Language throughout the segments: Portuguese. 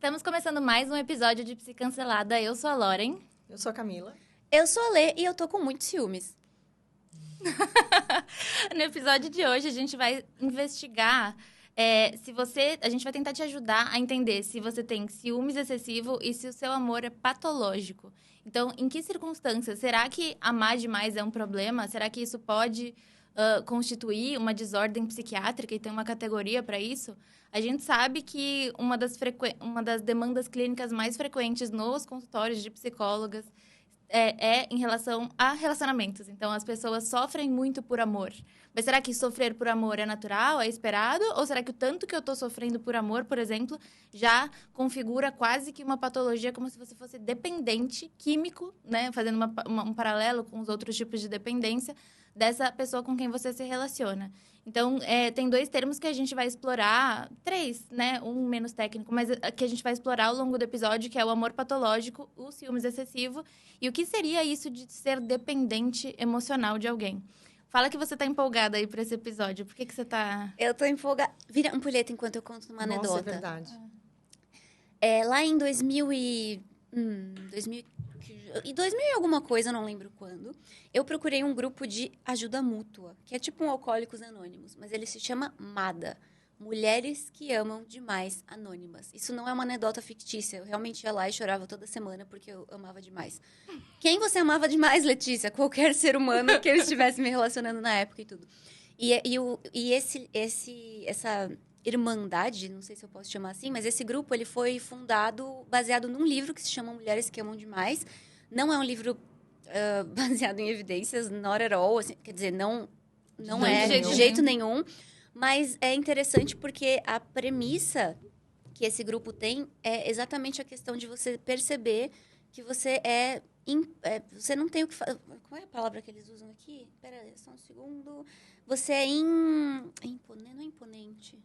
Estamos começando mais um episódio de Psicancelada. Eu sou a Lauren. Eu sou a Camila. Eu sou a Lê e eu tô com muitos ciúmes. No episódio de hoje, a gente vai investigar a gente vai tentar te ajudar a entender se você tem ciúmes excessivo e se o seu amor é patológico. Então, em que circunstâncias? Será que amar demais é um problema? Será que isso pode constituir uma desordem psiquiátrica e tem uma categoria para isso? A gente sabe que uma das demandas clínicas mais frequentes nos consultórios de psicólogas é em relação a relacionamentos. Então, as pessoas sofrem muito por amor. Mas será que sofrer por amor é natural, é esperado? Ou será que o tanto que eu estou sofrendo por amor, por exemplo, já configura quase que uma patologia, como se você fosse dependente químico, né? Fazendo um paralelo com os outros tipos de dependência dessa pessoa com quem você se relaciona. Então, tem dois termos que a gente vai explorar, três, né? Um menos técnico, mas que a gente vai explorar ao longo do episódio, que é o amor patológico, o ciúmes excessivo e o que seria isso de ser dependente emocional de alguém. Fala que você tá empolgada aí para esse episódio. Por que você tá... Eu tô empolgada. Vira ampulheta enquanto eu conto uma anedota. Nossa, é verdade. Lá em 2000 e alguma coisa, não lembro quando, eu procurei um grupo de ajuda mútua, que é tipo um Alcoólicos Anônimos, mas ele se chama MADA, Mulheres que Amam Demais Anônimas. Isso não é uma anedota fictícia, eu realmente ia lá e chorava toda semana porque eu amava demais. Quem você amava demais, Letícia? Qualquer ser humano que eu estivesse me relacionando na época e tudo. Essa irmandade, não sei se eu posso chamar assim, mas esse grupo ele foi fundado baseado num livro que se chama Mulheres que Amam Demais. Não é um livro baseado em evidências, not at all, assim, quer dizer, não é de jeito nenhum. Mas é interessante porque a premissa que esse grupo tem é exatamente a questão de você perceber que você você não tem o que fazer. Qual é a palavra que eles usam aqui? Espera só um segundo. Você não é imponente.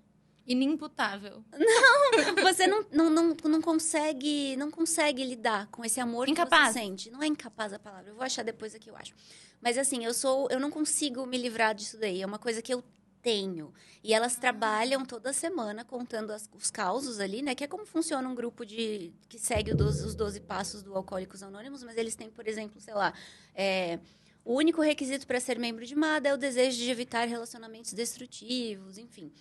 Inimputável. Não, você não consegue lidar com esse amor Incapaz. que você sente. Não é incapaz a palavra, eu vou achar depois aqui, eu acho. Mas assim, eu não consigo me livrar disso daí, é uma coisa que eu tenho. E elas trabalham toda semana contando os causos ali, né? Que é como funciona um grupo que segue os 12 passos do Alcoólicos Anônimos, mas eles têm, por exemplo, sei lá, o único requisito para ser membro de MADA é o desejo de evitar relacionamentos destrutivos, enfim.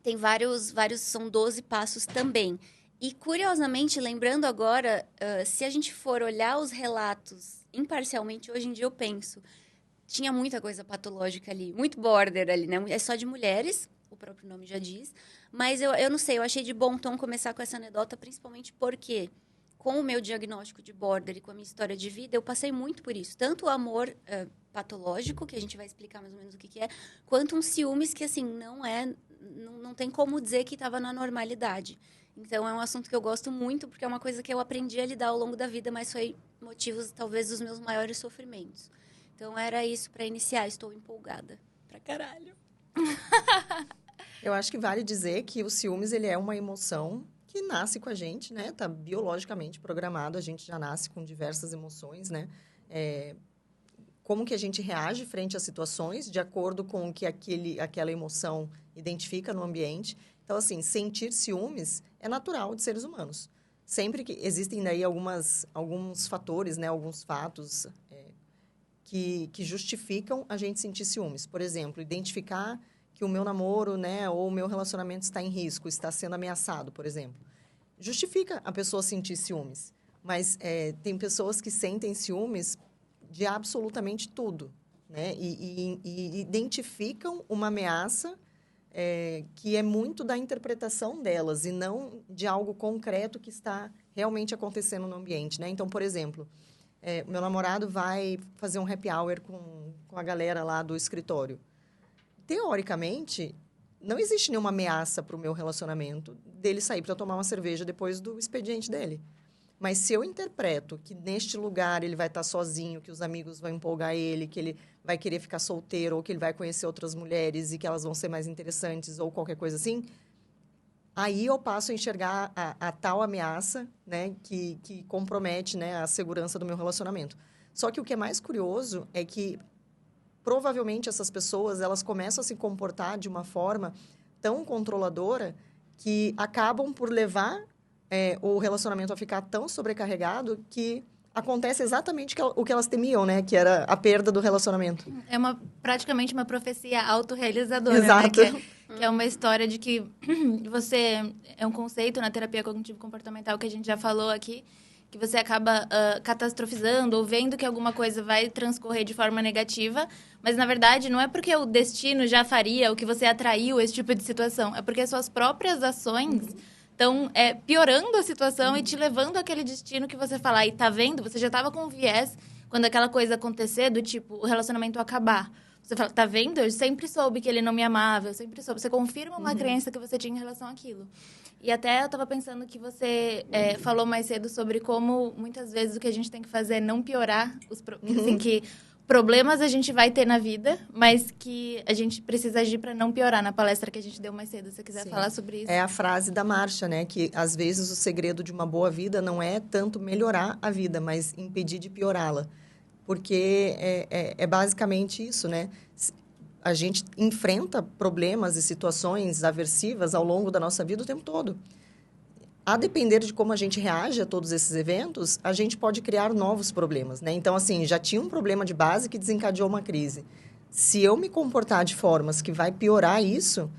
Tem vários, são 12 passos também. E, curiosamente, lembrando agora, se a gente for olhar os relatos imparcialmente, hoje em dia eu penso, tinha muita coisa patológica ali, muito border ali, né? É só de mulheres, o próprio nome já diz. Mas eu não sei, eu achei de bom tom começar com essa anedota, principalmente porque, com o meu diagnóstico de border e com a minha história de vida, eu passei muito por isso. Tanto o amor patológico, que a gente vai explicar mais ou menos o que é, quanto um ciúmes que, assim, não tem como dizer que estava na normalidade. Então, é um assunto que eu gosto muito, porque é uma coisa que eu aprendi a lidar ao longo da vida, mas foi motivos, talvez, dos meus maiores sofrimentos. Então, era isso para iniciar. Estou empolgada pra caralho. Eu acho que vale dizer que o ciúmes, ele é uma emoção que nasce com a gente, né? Tá biologicamente programado, a gente já nasce com diversas emoções, né? Como que a gente reage frente às situações, de acordo com o que aquela emoção identifica no ambiente. Então, assim, sentir ciúmes é natural de seres humanos. Sempre que existem daí alguns fatores, né? Alguns fatos que justificam a gente sentir ciúmes. Por exemplo, identificar que o meu namoro, né? Ou o meu relacionamento está em risco, está sendo ameaçado, por exemplo. Justifica a pessoa sentir ciúmes. Mas tem pessoas que sentem ciúmes de absolutamente tudo, né? E identificam uma ameaça que é muito da interpretação delas e não de algo concreto que está realmente acontecendo no ambiente, né? Então, por exemplo, meu namorado vai fazer um happy hour com a galera lá do escritório. Teoricamente, não existe nenhuma ameaça para o meu relacionamento dele sair para tomar uma cerveja depois do expediente dele. Mas se eu interpreto que neste lugar ele vai estar sozinho, que os amigos vão empolgar ele, que ele vai querer ficar solteiro, ou que ele vai conhecer outras mulheres e que elas vão ser mais interessantes, ou qualquer coisa assim, aí eu passo a enxergar a tal ameaça, né, que compromete, né, a segurança do meu relacionamento. Só que o que é mais curioso é que, provavelmente, essas pessoas elas começam a se comportar de uma forma tão controladora que acabam por levar o relacionamento a ficar tão sobrecarregado que acontece exatamente o que elas temiam, né? Que era a perda do relacionamento. É praticamente uma profecia autorrealizadora, Exato. Né? Que é uma história de que você... É um conceito na terapia cognitivo-comportamental que a gente já falou aqui, que você acaba catastrofizando ou vendo que alguma coisa vai transcorrer de forma negativa, mas, na verdade, não é porque o destino já faria ou que você atraiu esse tipo de situação, é porque as suas próprias ações estão piorando a situação e te levando àquele destino que você fala, e tá vendo? Você já estava com um viés quando aquela coisa acontecer, do tipo, o relacionamento acabar. Você fala, tá vendo? Eu sempre soube que ele não me amava, eu sempre soube. Você confirma uma crença que você tinha em relação àquilo. E até eu tava pensando que você falou mais cedo sobre como, muitas vezes, o que a gente tem que fazer é não piorar assim, que problemas a gente vai ter na vida, mas que a gente precisa agir para não piorar, na palestra que a gente deu mais cedo. Se você quiser falar sobre isso. É a frase da Marcia, né? Que, às vezes, o segredo de uma boa vida não é tanto melhorar a vida, mas impedir de piorá-la. Porque é basicamente isso, né? A gente enfrenta problemas e situações aversivas ao longo da nossa vida o tempo todo. A depender de como a gente reage a todos esses eventos, a gente pode criar novos problemas, né? Então, assim, já tinha um problema de base que desencadeou uma crise. Se eu me comportar de formas que vai piorar isso,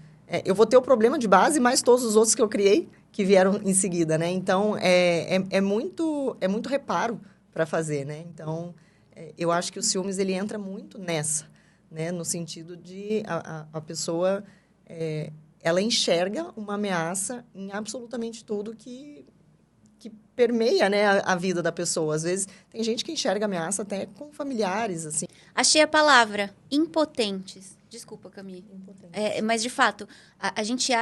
eu vou ter o problema de base mais todos os outros que eu criei que vieram em seguida, né? Então, é muito reparo para fazer, né? Então, eu acho que o ciúmes, ele entra muito nessa, né? No sentido de a pessoa... ela enxerga uma ameaça em absolutamente tudo que permeia, né, a vida da pessoa. Às vezes, tem gente que enxerga ameaça até com familiares, assim. Achei a palavra, impotentes. Desculpa, Camille. Mas, de fato, a gente...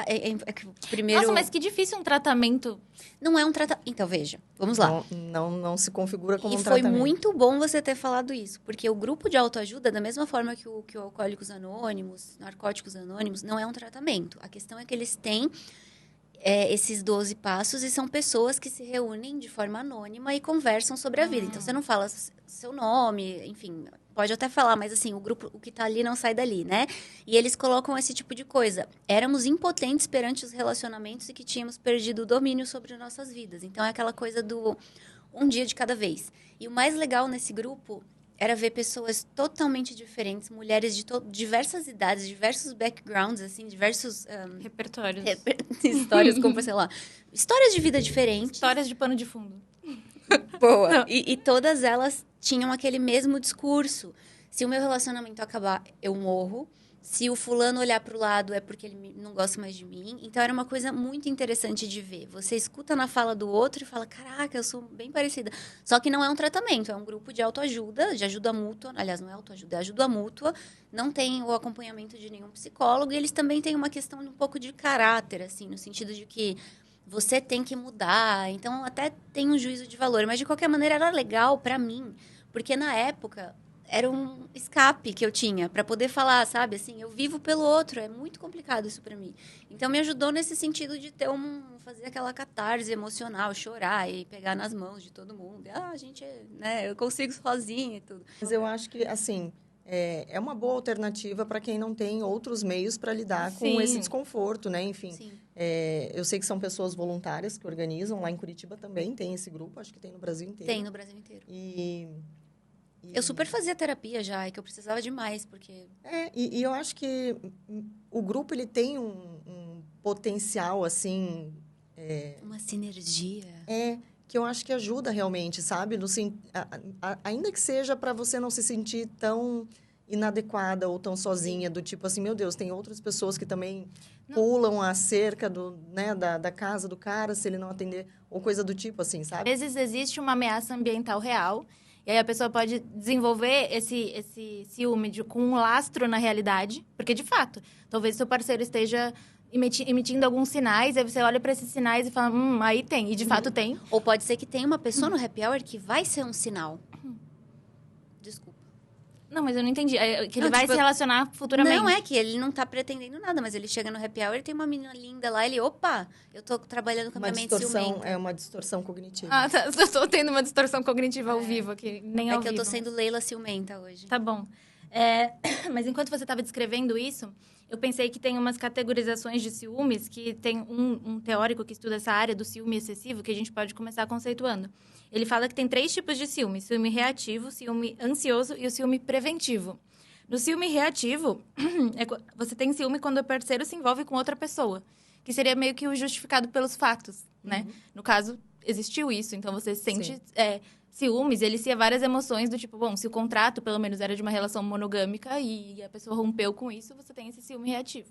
primeiro... Nossa, mas que difícil um tratamento. Não é um tratamento... Então, veja, vamos lá. Não se configura como um tratamento. E foi tratamento. muito bom você ter falado isso, porque o grupo de autoajuda, da mesma forma que o Alcoólicos Anônimos, Narcóticos Anônimos, não é um tratamento. A questão é que eles têm esses 12 passos e são pessoas que se reúnem de forma anônima e conversam sobre a vida. Então, você não fala seu nome, enfim... Pode até falar, mas assim, o grupo, o que tá ali não sai dali, né? E eles colocam esse tipo de coisa. Éramos impotentes perante os relacionamentos e que tínhamos perdido o domínio sobre nossas vidas. Então, é aquela coisa do um dia de cada vez. E o mais legal nesse grupo era ver pessoas totalmente diferentes, mulheres de diversas idades, diversos backgrounds, assim, diversos... repertórios. Histórias, como, sei lá, histórias de vida diferentes. Histórias de pano de fundo. Boa. E todas elas tinham aquele mesmo discurso. Se o meu relacionamento acabar, eu morro. Se o fulano olhar para o lado, é porque ele não gosta mais de mim. Então, era uma coisa muito interessante de ver. Você escuta na fala do outro e fala, caraca, eu sou bem parecida. Só que não é um tratamento, é um grupo de autoajuda, de ajuda mútua. Aliás, não é autoajuda, é ajuda mútua. Não tem o acompanhamento de nenhum psicólogo. E eles também têm uma questão de um pouco de caráter, assim, no sentido de que você tem que mudar. Então, até tem um juízo de valor. Mas, de qualquer maneira, era legal para mim. Porque, na época, era um escape que eu tinha para poder falar, sabe? Assim, eu vivo pelo outro. É muito complicado isso para mim. Então, me ajudou nesse sentido de ter fazer aquela catarse emocional, chorar e pegar nas mãos de todo mundo. A gente, né? Eu consigo sozinha e tudo. Mas eu acho que, assim... É uma boa alternativa para quem não tem outros meios para lidar com esse desconforto, né? Enfim, eu sei que são pessoas voluntárias que organizam. Lá em Curitiba também tem esse grupo, acho que tem no Brasil inteiro. Tem no Brasil inteiro. E eu super fazia terapia já, é que eu precisava demais, porque... E eu acho que o grupo, ele tem um potencial, assim... uma sinergia. Que eu acho que ajuda realmente, sabe? Ainda que seja para você não se sentir tão inadequada ou tão sozinha, do tipo assim, meu Deus, tem outras pessoas que também pulam a cerca da casa do cara se ele não atender, ou coisa do tipo assim, sabe? Às vezes existe uma ameaça ambiental real, e aí a pessoa pode desenvolver esse ciúme com um lastro na realidade, porque, de fato, talvez seu parceiro esteja emitindo alguns sinais, aí você olha para esses sinais e fala, aí tem, e de fato tem. Ou pode ser que tenha uma pessoa no happy hour que vai ser um sinal. Desculpa. Não, mas eu não entendi. Que ele vai se relacionar futuramente. Não, é que ele não tá pretendendo nada, mas ele chega no happy hour e tem uma menina linda lá, opa, eu tô trabalhando com a minha mente ciumenta. É uma distorção cognitiva. Tá, eu tô tendo uma distorção cognitiva ao vivo aqui, nem ao vivo. É que eu tô sendo Leila ciumenta hoje. Tá bom. Mas enquanto você estava descrevendo isso, eu pensei que tem umas categorizações de ciúmes, que tem um teórico que estuda essa área do ciúme excessivo, que a gente pode começar conceituando. Ele fala que tem 3 tipos de ciúme: ciúme reativo, ciúme ansioso e o ciúme preventivo. No ciúme reativo, você tem ciúme quando o parceiro se envolve com outra pessoa, que seria meio que o justificado pelos fatos, né? No caso, existiu isso, então você sente ciúmes, elicia várias emoções do tipo, bom, se o contrato, pelo menos, era de uma relação monogâmica e a pessoa rompeu com isso, você tem esse ciúme reativo.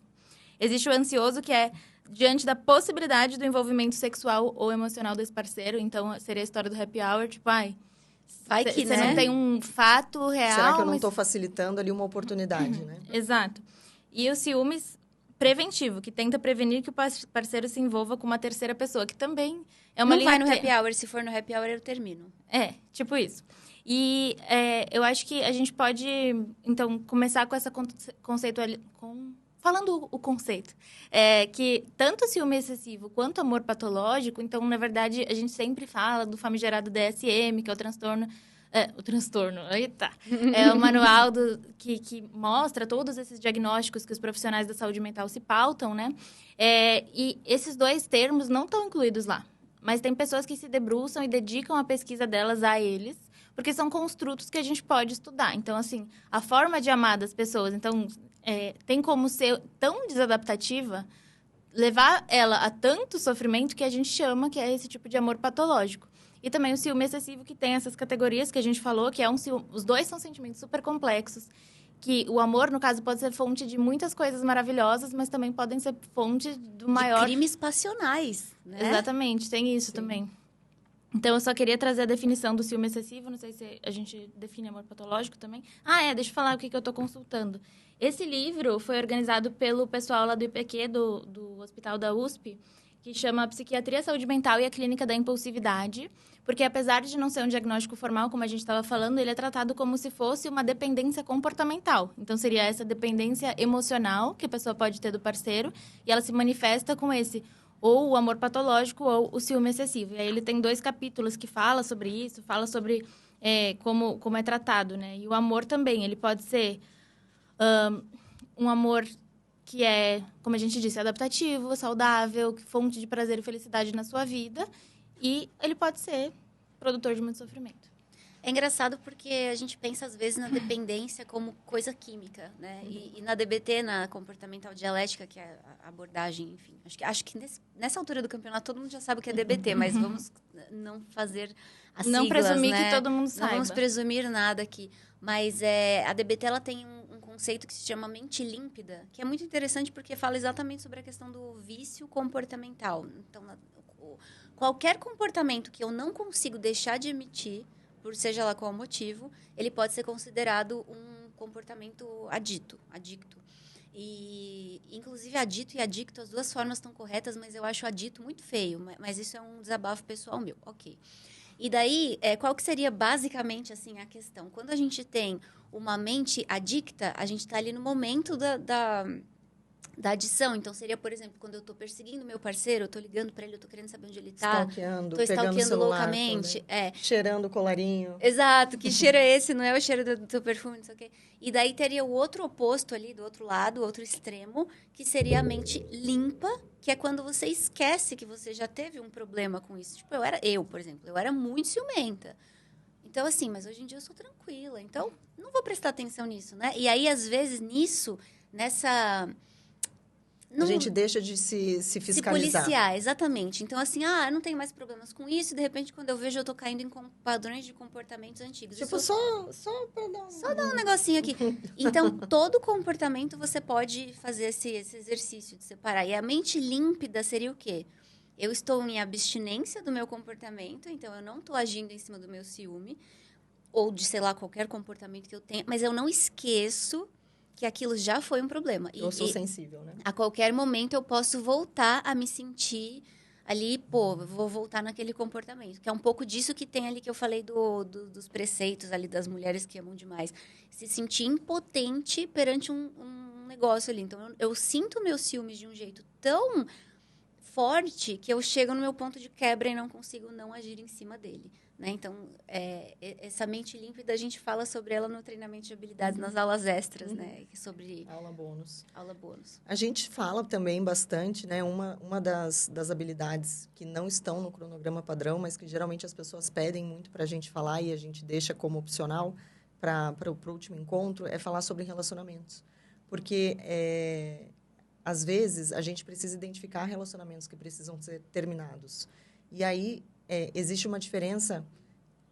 Existe o ansioso, que é diante da possibilidade do envolvimento sexual ou emocional desse parceiro, então seria a história do happy hour, tipo, vai que, você né? não tem um fato real. Será que eu não estou facilitando ali uma oportunidade, né? Exato. E o ciúmes preventivo, que tenta prevenir que o parceiro se envolva com uma terceira pessoa, que também é uma não linha... vai no happy hour, se for no happy hour eu termino. Tipo isso. E eu acho que a gente pode, então, começar com essa falando o conceito. Que tanto o ciúme excessivo quanto o amor patológico, então, na verdade, a gente sempre fala do famigerado DSM, que é o transtorno... eita! É o manual que mostra todos esses diagnósticos que os profissionais da saúde mental se pautam, né? E esses 2 termos não estão incluídos lá. Mas tem pessoas que se debruçam e dedicam a pesquisa delas a eles, porque são construtos que a gente pode estudar. Então, assim, a forma de amar das pessoas, então, tem como ser tão desadaptativa, levar ela a tanto sofrimento que a gente chama que é esse tipo de amor patológico. E também o ciúme excessivo, que tem essas categorias que a gente falou, que é um ciúme... Os 2 são sentimentos super complexos, que o amor, no caso, pode ser fonte de muitas coisas maravilhosas, mas também podem ser fonte do maior... De crimes passionais, né? Exatamente, tem isso também. Então, eu só queria trazer a definição do ciúme excessivo, não sei se a gente define amor patológico também. Deixa eu falar o que eu estou consultando. Esse livro foi organizado pelo pessoal lá do IPQ, do Hospital da USP, que chama Psiquiatria, Saúde Mental e a Clínica da Impulsividade, porque apesar de não ser um diagnóstico formal, como a gente estava falando, ele é tratado como se fosse uma dependência comportamental. Então, seria essa dependência emocional que a pessoa pode ter do parceiro, e ela se manifesta com ou o amor patológico ou o ciúme excessivo. E aí ele tem 2 capítulos que fala sobre isso, fala sobre como é tratado, né? E o amor também, ele pode ser um amor que é, como a gente disse, adaptativo, saudável, fonte de prazer e felicidade na sua vida. E ele pode ser produtor de muito sofrimento. É engraçado porque a gente pensa, às vezes, na dependência como coisa química, né? E na DBT, na comportamental dialética, que é a abordagem, enfim. Acho que nessa altura do campeonato todo mundo já sabe o que é DBT, mas vamos não fazer as não siglas, presumir, né? que todo mundo saiba. Não vamos presumir nada aqui. Mas a DBT, ela tem um conceito que se chama mente límpida, que é muito interessante porque fala exatamente sobre a questão do vício comportamental. Então, qualquer comportamento que eu não consigo deixar de emitir, por seja lá qual o motivo, ele pode ser considerado um comportamento adicto. E, inclusive, adito e adicto, as 2 formas estão corretas, mas eu acho adito muito feio. Mas isso é um desabafo pessoal meu. Ok. E daí, qual que seria basicamente assim, a questão? Quando a gente tem uma mente adicta, a gente está ali no momento da adição. Então, seria, por exemplo, quando eu estou perseguindo meu parceiro, eu estou ligando para ele, eu estou querendo saber onde ele está. Estou stalkeando loucamente. Cheirando o colarinho. Exato. Que cheiro é esse? Não é o cheiro do teu perfume, não sei o quê. E daí teria o outro oposto ali, do outro lado, o outro extremo, que seria a mente limpa, que é quando você esquece que você já teve um problema com isso. Tipo, por exemplo, eu era muito ciumenta. Então, assim, mas hoje em dia eu sou tranquila. Então, não vou prestar atenção nisso, né? E aí, às vezes, nessa... A gente deixa de se fiscalizar. Se policiar, exatamente. Então, assim, eu não tenho mais problemas com isso. E, de repente, quando eu vejo, eu tô caindo em padrões de comportamentos antigos. Tipo, só dar um negocinho aqui. Então, todo comportamento você pode fazer esse exercício de separar. E a mente límpida seria o quê? Eu estou em abstinência do meu comportamento, então eu não estou agindo em cima do meu ciúme, ou de, sei lá, qualquer comportamento que eu tenha, mas eu não esqueço que aquilo já foi um problema. Eu sou sensível, né? A qualquer momento eu posso voltar a me sentir ali, vou voltar naquele comportamento. Que é um pouco disso que tem ali que eu falei dos preceitos ali das mulheres que amam demais. Se sentir impotente perante um negócio ali. Então, eu sinto meus ciúmes de um jeito tão forte que eu chego no meu ponto de quebra e não consigo não agir em cima dele, né? Então, essa mente límpida, a gente fala sobre ela no treinamento de habilidades, nas aulas extras, né? Sobre aula bônus. aula bônus. A gente fala também bastante, né? Uma das habilidades que não estão no cronograma padrão, mas que geralmente as pessoas pedem muito para a gente falar e a gente deixa como opcional para o último encontro, é falar sobre relacionamentos. Porque, às vezes, a gente precisa identificar relacionamentos que precisam ser terminados. E aí, existe uma diferença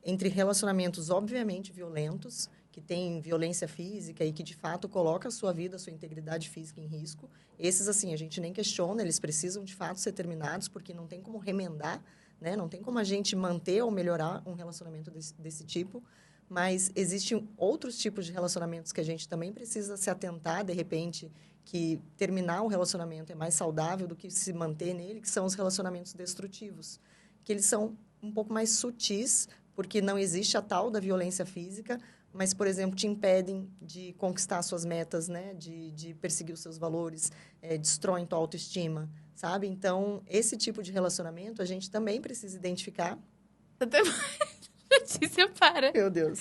entre relacionamentos, obviamente, violentos, que têm violência física e que, de fato, coloca a sua vida, a sua integridade física em risco. Esses, assim, a gente nem questiona, eles precisam, de fato, ser terminados, porque não tem como remendar, né? Não tem como a gente manter ou melhorar um relacionamento desse tipo. Mas existem outros tipos de relacionamentos que a gente também precisa se atentar, de repente, que terminar o relacionamento é mais saudável do que se manter nele, que são os relacionamentos destrutivos. Que eles são um pouco mais sutis, porque não existe a tal da violência física, mas, por exemplo, te impedem de conquistar suas metas, né? De perseguir os seus valores, destroem tua autoestima, sabe? Então, esse tipo de relacionamento a gente também precisa identificar. Letícia, para. Meu Deus.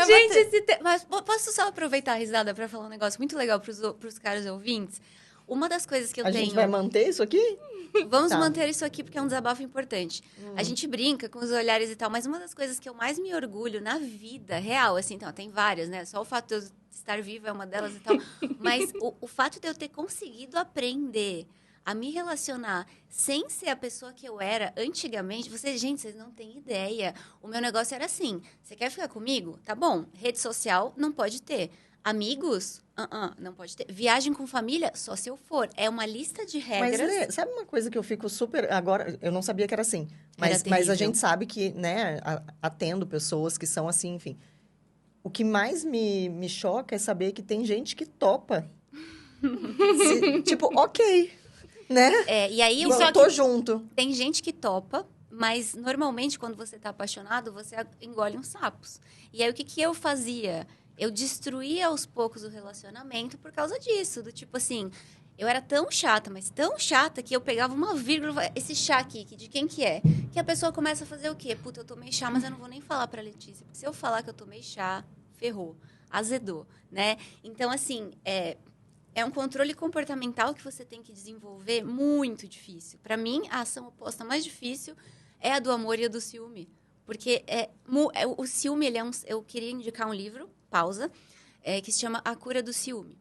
Gente, mas posso só aproveitar a risada para falar um negócio muito legal para os caros ouvintes? Uma das coisas que eu tenho... A gente vai manter isso aqui? Vamos manter isso aqui porque é um desabafo importante. A gente brinca com os olhares e tal, mas uma das coisas que eu mais me orgulho na vida real, assim, então, tem várias, né? Só o fato de eu estar viva é uma delas e tal. Mas o fato de eu ter conseguido aprender a me relacionar sem ser a pessoa que eu era antigamente, gente, vocês não têm ideia. O meu negócio era assim, você quer ficar comigo? Tá bom. Rede social, não pode ter. Amigos? Não pode ter. Viagem com família? Só se eu for. É uma lista de regras. Mas, Lê, sabe uma coisa que eu fico super... Agora, eu não sabia que era assim. Mas a gente sabe que, né, atendo pessoas que são assim, enfim. O que mais me choca é saber que tem gente que topa. Tipo, ok, né? E aí... Eu tô junto. Tem gente que topa, mas normalmente quando você tá apaixonado, você engole uns sapos. E aí o que eu fazia? Eu destruía aos poucos o relacionamento por causa disso. Do tipo assim, eu era tão chata, mas tão chata que eu pegava uma vírgula, esse chá aqui, de quem que é? Que a pessoa começa a fazer o quê? Puta, eu tomei chá, mas eu não vou nem falar pra Letícia. Porque se eu falar que eu tomei chá, ferrou, azedou, né? Então, assim, é um controle comportamental que você tem que desenvolver muito difícil. Para mim, a ação oposta mais difícil é a do amor e a do ciúme. Porque o ciúme, eu queria indicar um livro, pausa, que se chama A Cura do Ciúme.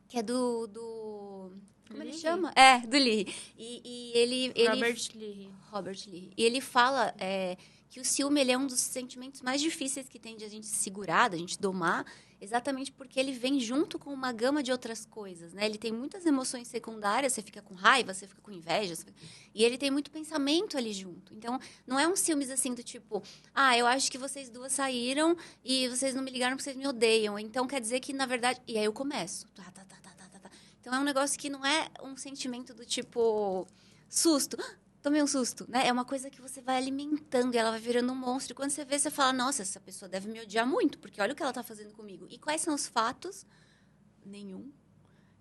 Que é do como ele chama? Do Leary. E ele Robert Leary. E ele fala que o ciúme ele é um dos sentimentos mais difíceis que tem de a gente segurar, da gente domar, exatamente porque ele vem junto com uma gama de outras coisas, né? Ele tem muitas emoções secundárias, você fica com raiva, você fica com inveja, e ele tem muito pensamento ali junto. Então, não é um ciúmes assim do tipo, eu acho que vocês duas saíram e vocês não me ligaram porque vocês me odeiam. Então, quer dizer que, na verdade... E aí eu começo. Então, é um negócio que não é um sentimento do tipo susto. Tomei um susto, né? É uma coisa que você vai alimentando e ela vai virando um monstro. E quando você vê, você fala, nossa, essa pessoa deve me odiar muito, porque olha o que ela tá fazendo comigo. E quais são os fatos? Nenhum.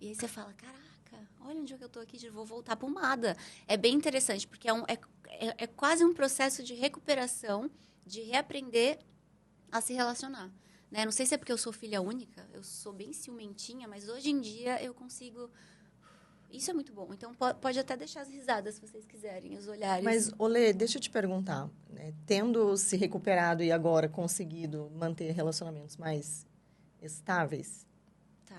E aí você fala, caraca, olha onde eu tô aqui, vou voltar pomada. É bem interessante, porque é quase um processo de recuperação, de reaprender a se relacionar. Né? Não sei se é porque eu sou filha única, eu sou bem ciumentinha, mas hoje em dia eu consigo... Isso é muito bom. Então, pode até deixar as risadas, se vocês quiserem, os olhares. Mas, Olê, deixa eu te perguntar. Né? Tendo se recuperado e agora conseguido manter relacionamentos mais estáveis, Tá.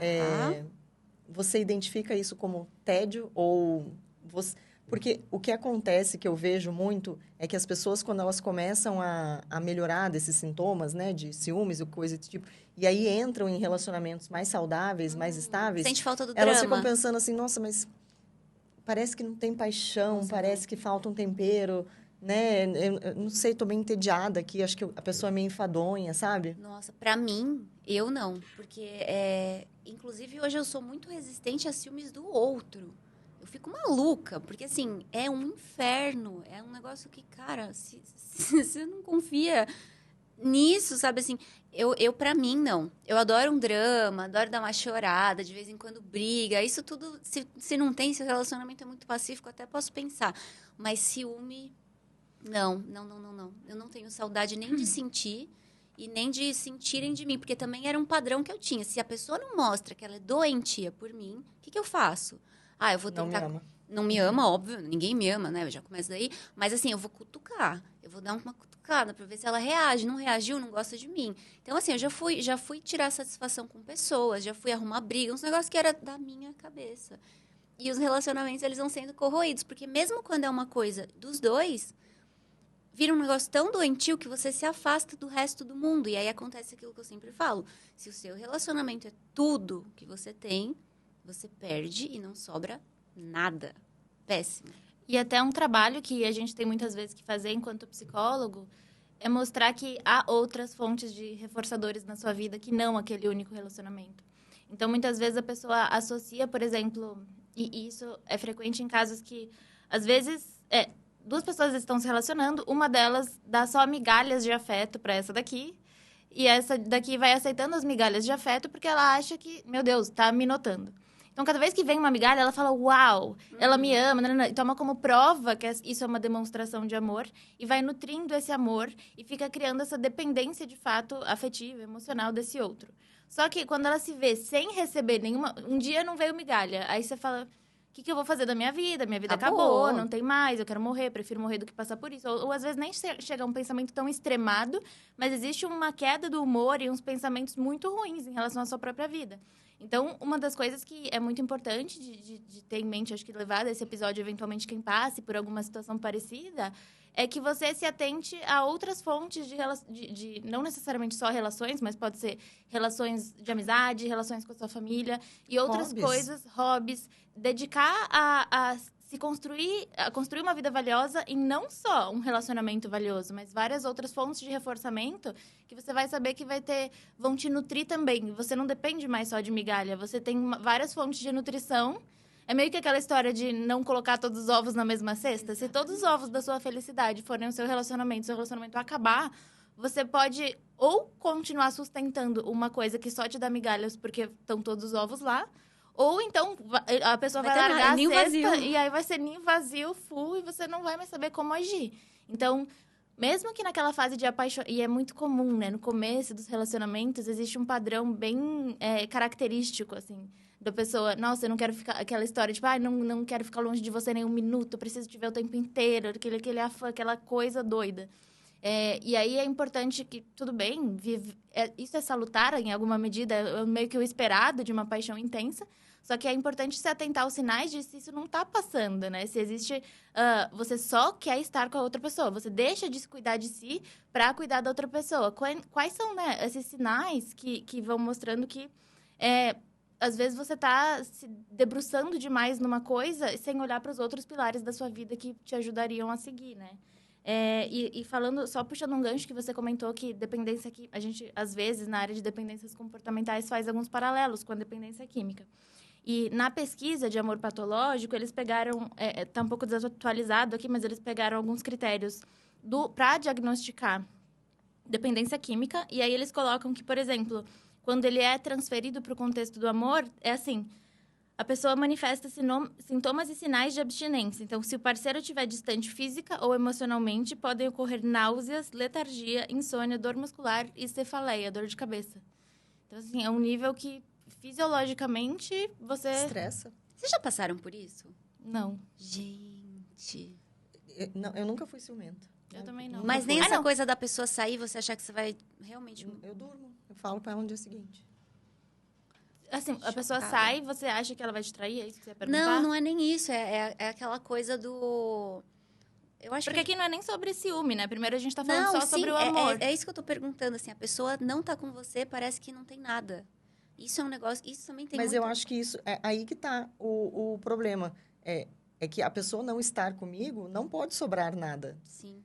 Você identifica isso como tédio ou... Porque o que acontece, que eu vejo muito, é que as pessoas, quando elas começam a melhorar desses sintomas, né? De ciúmes e coisa desse tipo, e aí entram em relacionamentos mais saudáveis, mais estáveis... Sente falta do elas drama. ficam pensando assim, nossa, mas parece que não tem paixão, Nossa, parece que falta um tempero, né? Eu não sei, tô bem entediada aqui, acho que a pessoa é meio enfadonha, sabe? Nossa, pra mim, eu não. Porque, inclusive, hoje eu sou muito resistente a ciúmes do outro. Eu fico maluca, porque, assim, é um inferno. É um negócio que, cara, se você não confia... nisso, sabe, assim, eu pra mim, não. Eu adoro um drama, adoro dar uma chorada, de vez em quando briga. Isso tudo, se não tem, se o relacionamento é muito pacífico, até posso pensar. Mas ciúme, não. Eu não tenho saudade nem de sentir e nem de sentirem de mim, porque também era um padrão que eu tinha. Se a pessoa não mostra que ela é doentia por mim, o que eu faço? Eu vou tentar... Não me ama. Não me ama, óbvio, ninguém me ama, né? Eu já começo daí. Mas assim, eu vou cutucar. Eu vou dar uma cutucada pra ver se ela reage. Não reagiu, não gosta de mim. Então, assim, eu já fui tirar satisfação com pessoas, já fui arrumar briga, uns negócios que era da minha cabeça. E os relacionamentos, eles vão sendo corroídos. Porque mesmo quando é uma coisa dos dois, vira um negócio tão doentio que você se afasta do resto do mundo. E aí acontece aquilo que eu sempre falo. Se o seu relacionamento é tudo que você tem, você perde e não sobra nada. Péssimo. E até um trabalho que a gente tem muitas vezes que fazer enquanto psicólogo é mostrar que há outras fontes de reforçadores na sua vida que não aquele único relacionamento. Então, muitas vezes a pessoa associa, por exemplo, e isso é frequente em casos que, às vezes, duas pessoas estão se relacionando, uma delas dá só migalhas de afeto para essa daqui, e essa daqui vai aceitando as migalhas de afeto porque ela acha que, meu Deus, tá me notando. Então, cada vez que vem uma migalha, ela fala, uau, ela me ama, e toma como prova que isso é uma demonstração de amor, e vai nutrindo esse amor, e fica criando essa dependência, de fato, afetiva, emocional desse outro. Só que, quando ela se vê sem receber nenhuma... Um dia não veio migalha, aí você fala, o que eu vou fazer da minha vida? Minha vida acabou, não tem mais, eu quero morrer, prefiro morrer do que passar por isso. Ou às vezes, nem chega a um pensamento tão extremado, mas existe uma queda do humor e uns pensamentos muito ruins em relação à sua própria vida. Então, uma das coisas que é muito importante de ter em mente, acho que levar desse episódio, eventualmente, quem passe por alguma situação parecida, é que você se atente a outras fontes de não necessariamente só relações, mas pode ser relações de amizade, relações com a sua família e outras coisas, hobbies. Dedicar a se construir uma vida valiosa e não só um relacionamento valioso, mas várias outras fontes de reforçamento que você vai saber que vão te nutrir também. Você não depende mais só de migalha, você tem várias fontes de nutrição. É meio que aquela história de não colocar todos os ovos na mesma cesta. Se todos os ovos da sua felicidade forem o seu relacionamento acabar, você pode ou continuar sustentando uma coisa que só te dá migalhas porque estão todos os ovos lá, ou então a pessoa vai largar a cesta vazio. E aí vai ser ninho vazio, full, e você não vai mais saber como agir. Então, mesmo que naquela fase de apaixonamento... E é muito comum, né? No começo dos relacionamentos, existe um padrão bem característico, assim, da pessoa. Nossa, eu não quero ficar... Aquela história, tipo, não quero ficar longe de você nem um minuto, preciso te ver o tempo inteiro, aquela coisa doida. E aí é importante que, tudo bem, isso é salutar em alguma medida, é meio que o esperado de uma paixão intensa, só que é importante se atentar aos sinais de se isso não está passando, né? Se existe... você só quer estar com a outra pessoa, você deixa de se cuidar de si para cuidar da outra pessoa. Quais são, né, esses sinais que vão mostrando que... às vezes você está se debruçando demais numa coisa sem olhar para os outros pilares da sua vida que te ajudariam a seguir, né? E falando, só puxando um gancho que você comentou que dependência que a gente, às vezes, na área de dependências comportamentais, faz alguns paralelos com a dependência química. E na pesquisa de amor patológico, eles pegaram, está um pouco desatualizado aqui, mas eles pegaram alguns critérios para diagnosticar dependência química, e aí eles colocam que, por exemplo, quando ele é transferido para o contexto do amor, é assim... A pessoa manifesta sintomas e sinais de abstinência. Então, se o parceiro estiver distante física ou emocionalmente, podem ocorrer náuseas, letargia, insônia, dor muscular e cefaleia, dor de cabeça. Então, assim, é um nível que, fisiologicamente, você... Estressa. Vocês já passaram por isso? Não. Gente... Eu nunca fui ciumenta. Eu também não. Mas nem essa coisa da pessoa sair, você achar que você vai realmente... Eu durmo. Eu falo pra ela no dia seguinte. Assim, a pessoa sai, você acha que ela vai te trair? É isso que você ia perguntar? Não é nem isso. É aquela coisa do... Eu acho Porque aqui não é nem sobre ciúme, né? Primeiro a gente tá falando sobre o amor. É isso que eu tô perguntando, assim. A pessoa não tá com você, parece que não tem nada. Isso é um negócio... Isso também tem Mas eu acho que isso... É aí que tá o problema. É que a pessoa não estar comigo, não pode sobrar nada. Sim.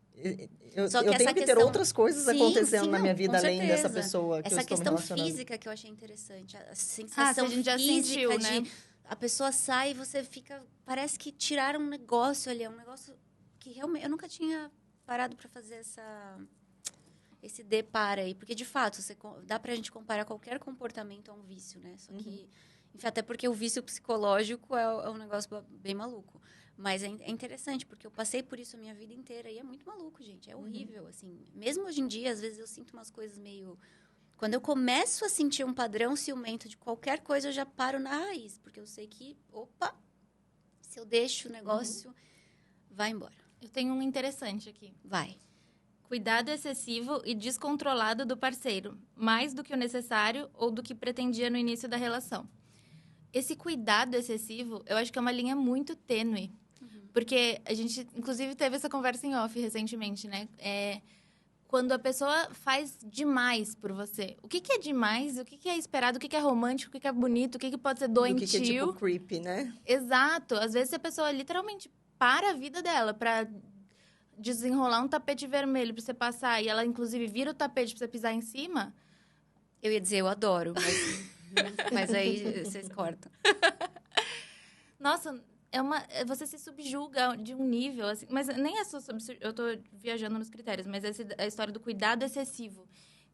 Eu tenho que ter outras coisas acontecendo na minha vida, além dessa pessoa que eu estou me relacionando. Essa questão física que eu achei interessante. A sensação a gente já física sentiu, né? de... A pessoa sai e você fica... Parece que tiraram um negócio ali. É um negócio que realmente... Eu nunca tinha parado para fazer esse depara aí. Porque, de fato, dá pra gente comparar qualquer comportamento a um vício, né? Só que, enfim, até porque o vício psicológico é um negócio bem maluco. Mas é interessante, porque eu passei por isso a minha vida inteira. E é muito maluco, gente. É horrível, assim. Mesmo hoje em dia, às vezes eu sinto umas coisas meio... Quando eu começo a sentir um padrão ciumento de qualquer coisa, eu já paro na raiz. Porque eu sei que, opa, se eu deixo o negócio, vai embora. Eu tenho um interessante aqui. Vai. Cuidado excessivo e descontrolado do parceiro, mais do que o necessário ou do que pretendia no início da relação. Esse cuidado excessivo, eu acho que é uma linha muito tênue. Porque a gente, inclusive, teve essa conversa em off recentemente, né? Quando a pessoa faz demais por você. O que é demais? O que é esperado? O que é romântico? O que é bonito? O que pode ser doentio? O que é tipo creepy, né? Exato. Às vezes a pessoa literalmente para a vida dela pra desenrolar um tapete vermelho pra você passar e ela, inclusive, vira o tapete pra você pisar em cima. Eu ia dizer, eu adoro, mas aí vocês cortam. Nossa, você se subjuga de um nível, assim, mas nem é só eu tô viajando nos critérios, mas a história do cuidado excessivo.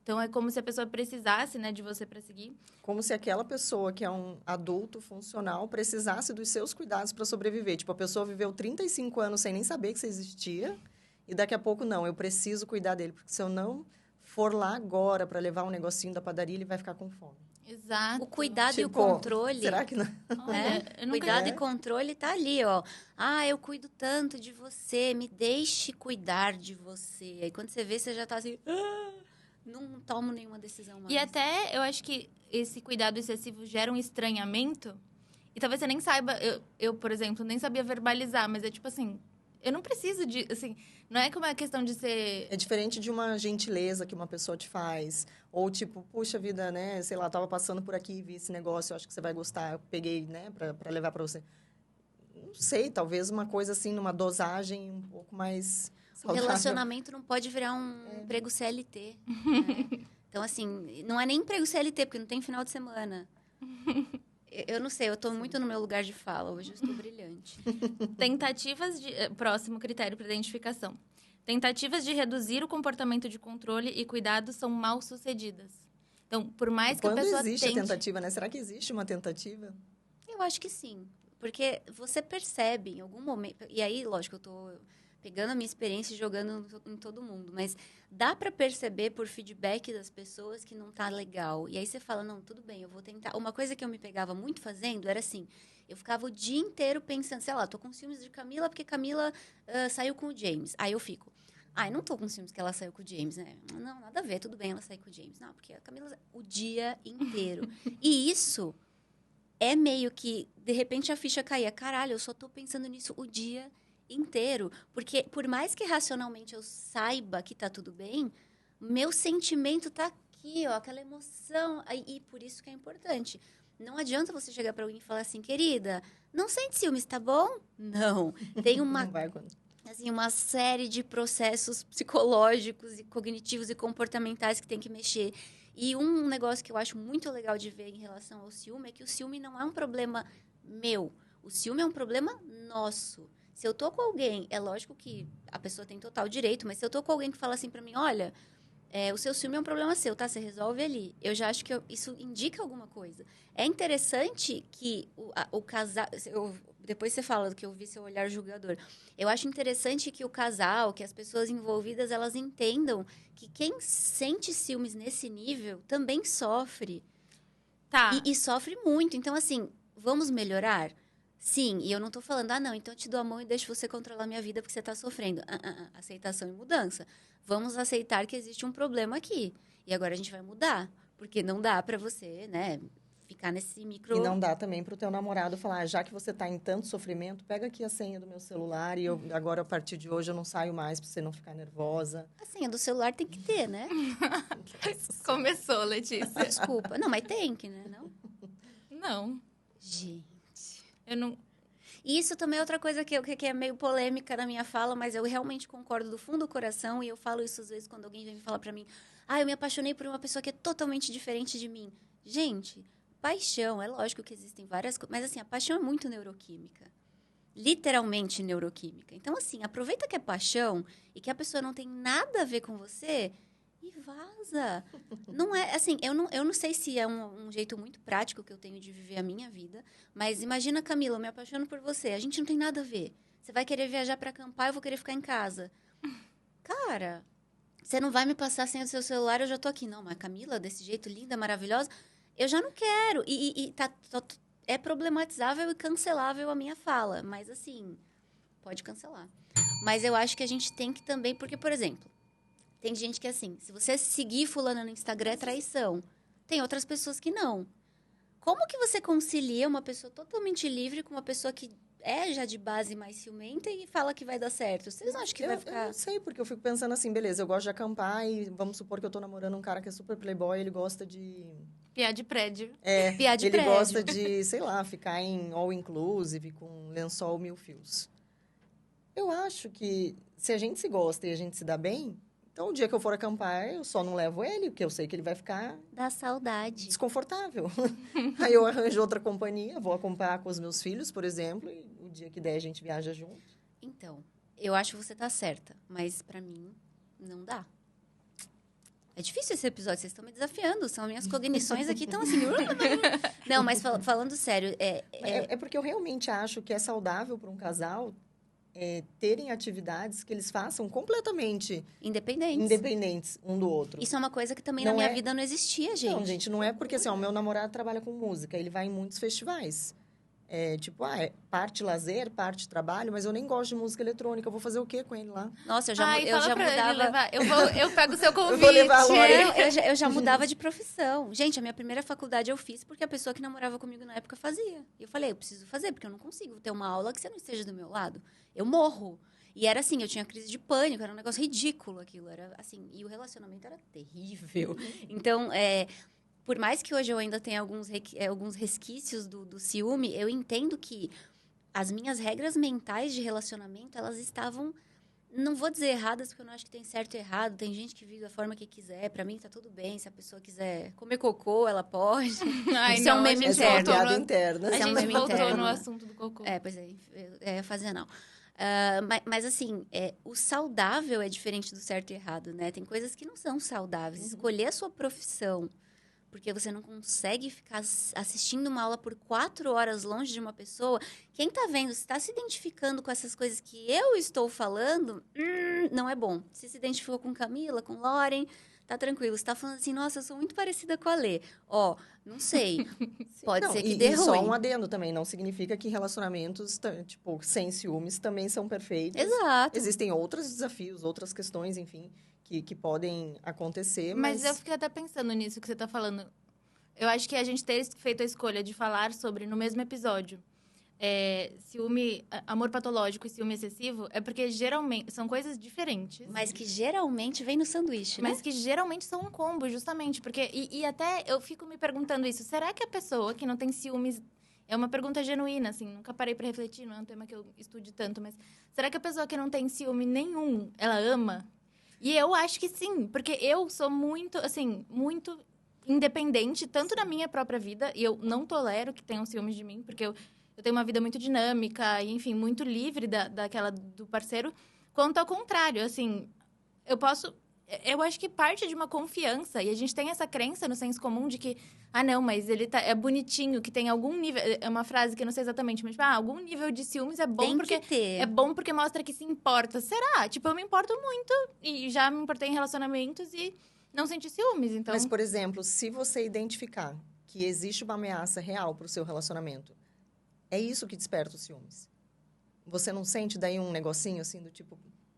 Então, é como se a pessoa precisasse, né, de você para seguir. Como se aquela pessoa que é um adulto funcional precisasse dos seus cuidados para sobreviver. Tipo, a pessoa viveu 35 anos sem nem saber que você existia e daqui a pouco, não, eu preciso cuidar dele, porque se eu não for lá agora para levar um negocinho da padaria, ele vai ficar com fome. Exato. O cuidado e o Tipo, controle... Será que não? Cuidado e controle tá ali, ó. Ah, eu cuido tanto de você, me deixe cuidar de você. Aí quando você vê, você já tá assim... não tomo nenhuma decisão mais. E até, eu acho que esse cuidado excessivo gera um estranhamento. E talvez você nem saiba... Eu, por exemplo, nem sabia verbalizar, mas é tipo assim... Eu não preciso de, assim, não é como uma questão de ser... É diferente de uma gentileza que uma pessoa te faz. Ou tipo, puxa vida, né? Sei lá, tava passando por aqui e vi esse negócio, eu acho que você vai gostar. Eu peguei, né, pra levar pra você. Não sei, talvez uma coisa assim, numa dosagem um pouco mais O saudável. relacionamento não pode virar um emprego CLT. Né? Então, assim, não é nem emprego CLT, porque não tem final de semana. Eu não sei, eu tô muito no meu lugar de fala. Hoje eu estou brilhante. Tentativas de... Próximo critério para identificação. Tentativas de reduzir o comportamento de controle e cuidado são mal sucedidas. Então, por mais que a pessoa Quando existe tente... a tentativa, né? Será que existe uma tentativa? Eu acho que sim. Porque você percebe em algum momento... E aí, lógico, eu tô pegando a minha experiência e jogando em todo mundo. Mas dá para perceber por feedback das pessoas que não tá legal. E aí você fala, não, tudo bem, eu vou tentar. Uma coisa que eu me pegava muito fazendo era assim... Eu ficava o dia inteiro pensando, sei lá, tô com ciúmes de Camila porque Camila saiu com o James. Aí eu fico, eu não tô com ciúmes que ela saiu com o James, né? Não, nada a ver, tudo bem ela sair com o James. Não, porque a Camila... O dia inteiro. E isso é meio que, de repente, a ficha caía. Caralho, eu só tô pensando nisso o dia inteiro. Porque, por mais que racionalmente eu saiba que tá tudo bem, meu sentimento tá aqui, ó, aquela emoção. E por isso que é importante. Não adianta você chegar para alguém e falar assim, querida, não sente ciúmes, tá bom? Não. Tem uma, assim, uma série de processos psicológicos e cognitivos e comportamentais que tem que mexer. E um negócio que eu acho muito legal de ver em relação ao ciúme é que o ciúme não é um problema meu. O ciúme é um problema nosso. Se eu tô com alguém, é lógico que a pessoa tem total direito, mas se eu tô com alguém que fala assim para mim, olha... o seu ciúme é um problema seu, tá? Você resolve ali. Eu já acho que isso indica alguma coisa. É interessante que o casal... Depois você fala que eu vi seu olhar julgador. Eu acho interessante que o casal, que as pessoas envolvidas, elas entendam que quem sente ciúmes nesse nível também sofre. Tá. E sofre muito. Então, assim, vamos melhorar? Sim, e eu não tô falando, não, então eu te dou a mão e deixo você controlar minha vida porque você tá sofrendo. Aceitação e mudança. Vamos aceitar que existe um problema aqui. E agora a gente vai mudar. Porque não dá pra você, né, ficar nesse micro... E não dá também pro teu namorado falar, já que você tá em tanto sofrimento, pega aqui a senha do meu celular e agora, a partir de hoje, eu não saio mais pra você não ficar nervosa. A senha do celular tem que ter, né? Começou, Letícia. Desculpa. Não, mas tem que, né? Não? Não. Gente... Eu não... E isso também é outra coisa que é meio polêmica na minha fala, mas eu realmente concordo do fundo do coração e eu falo isso às vezes quando alguém vem me falar pra mim, eu me apaixonei por uma pessoa que é totalmente diferente de mim. Gente, paixão, é lógico que existem várias coisas, mas assim, a paixão é muito neuroquímica. Literalmente neuroquímica. Então, assim, aproveita que é paixão e que a pessoa não tem nada a ver com você e vaza. Não é, assim, eu não sei se é um jeito muito prático que eu tenho de viver a minha vida, mas imagina, Camila, eu me apaixono por você, a gente não tem nada a ver. Você vai querer viajar para acampar, eu vou querer ficar em casa. Cara, você não vai me passar sem o seu celular, eu já tô aqui. Não, mas Camila, desse jeito linda, maravilhosa, eu já não quero. É problematizável e cancelável a minha fala, mas assim, pode cancelar. Mas eu acho que a gente tem que também, porque, por exemplo, tem gente que assim, se você seguir fulano no Instagram é traição. Tem outras pessoas que não. Como que você concilia uma pessoa totalmente livre com uma pessoa que é já de base mais ciumenta e fala que vai dar certo? Vocês não acham que vai ficar... Eu não sei, porque eu fico pensando assim, beleza, eu gosto de acampar e vamos supor que eu tô namorando um cara que é super playboy, ele gosta de... Piar de prédio. Piar de ele prédio. gosta de, sei lá, ficar em all inclusive, com lençol 1000 fios. Eu acho que se a gente se gosta e a gente se dá bem, então o dia que eu for acampar, eu só não levo ele, porque eu sei que ele vai ficar Dá saudade. desconfortável. Aí eu arranjo outra companhia, vou acampar com os meus filhos, por exemplo, e o dia que der a gente viaja junto. Então, eu acho que você tá certa, mas pra mim não dá. É difícil esse episódio, vocês estão me desafiando, são minhas cognições aqui estão assim... Não, mas falando sério... É porque eu realmente acho que é saudável para um casal terem atividades que eles façam completamente independentes um do outro. Isso é uma coisa que também Não na minha vida não existia, gente. Não, gente, não é porque assim, ó, o meu namorado trabalha com música, ele vai em muitos festivais. Parte lazer, parte trabalho, mas eu nem gosto de música eletrônica. Eu vou fazer o quê com ele lá? Nossa, eu já Fala pra mudava... ele levar. Eu pego o seu convite. Eu vou levar a Lore. Eu já mudava de profissão. Gente, a minha primeira faculdade eu fiz porque a pessoa que namorava comigo na época fazia. E eu falei, eu preciso fazer, porque eu não consigo ter uma aula que você não esteja do meu lado. Eu morro. E era assim, eu tinha crise de pânico, era um negócio ridículo aquilo. Era assim, e o relacionamento era terrível. Então, por mais que hoje eu ainda tenha alguns resquícios do ciúme, eu entendo que as minhas regras mentais de relacionamento, elas estavam, não vou dizer erradas, porque eu não acho que tem certo e errado. Tem gente que vive da forma que quiser. Pra mim, tá tudo bem. Se a pessoa quiser comer cocô, ela pode. Ai, Isso é um não, meme a gente interno. Piada interna. A Isso é um gente meme voltou interno. no assunto do cocô. Pois é fazer não. Mas assim, o saudável é diferente do certo e errado, né? Tem coisas que não são saudáveis. Uhum. Escolher a sua profissão porque você não consegue ficar assistindo uma aula por 4 horas longe de uma pessoa. Quem tá vendo, se está se identificando com essas coisas que eu estou falando, não é bom. Se identificou com Camila, com Lauren, tá tranquilo. Você tá falando assim, nossa, eu sou muito parecida com a Lê. Ó, não sei. Pode ser que dê e ruim. só um adendo também, não significa que relacionamentos, sem ciúmes, também são perfeitos. Exato. Existem outros desafios, outras questões, enfim, que podem acontecer, Mas eu fiquei até pensando nisso que você tá falando. Eu acho que a gente ter feito a escolha de falar sobre no mesmo episódio amor patológico e ciúme excessivo é porque geralmente são coisas diferentes. Mas que geralmente vem no sanduíche, né? Mas que geralmente são um combo, justamente. Porque, e até eu fico me perguntando isso. Será que a pessoa que não tem ciúmes... É uma pergunta genuína, assim. Nunca parei pra refletir, não é um tema que eu estude tanto. Mas será que a pessoa que não tem ciúme nenhum, ela ama? E eu acho que sim. Porque eu sou muito, assim, muito independente. Tanto na minha própria vida. E eu não tolero que tenham ciúmes de mim. Porque eu tenho uma vida muito dinâmica. E, enfim, muito livre daquela do parceiro. Quanto ao contrário, assim... Eu acho que parte de uma confiança. E a gente tem essa crença no senso comum de que... Ah, não, mas ele é bonitinho, que tem algum nível... É uma frase que eu não sei exatamente, mas... Tipo, algum nível de ciúmes é bom Tem porque... que ter. É bom porque mostra que se importa. Será? Tipo, eu me importo muito. E já me importei em relacionamentos e não senti ciúmes, então... Mas, por exemplo, se você identificar que existe uma ameaça real para o seu relacionamento, é isso que desperta os ciúmes. Você não sente daí um negocinho, assim, do tipo...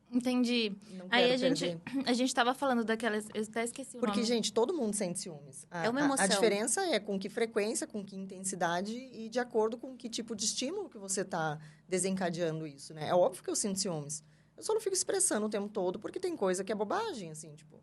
Entendi. Não Aí quero a gente tava falando daquelas... Eu até esqueci o Porque, nome. gente, todo mundo sente ciúmes. É uma emoção. A diferença é com que frequência, com que intensidade e de acordo com que tipo de estímulo que você está desencadeando isso, né? É óbvio que eu sinto ciúmes. Eu só não fico expressando o tempo todo porque tem coisa que é bobagem, assim, tipo...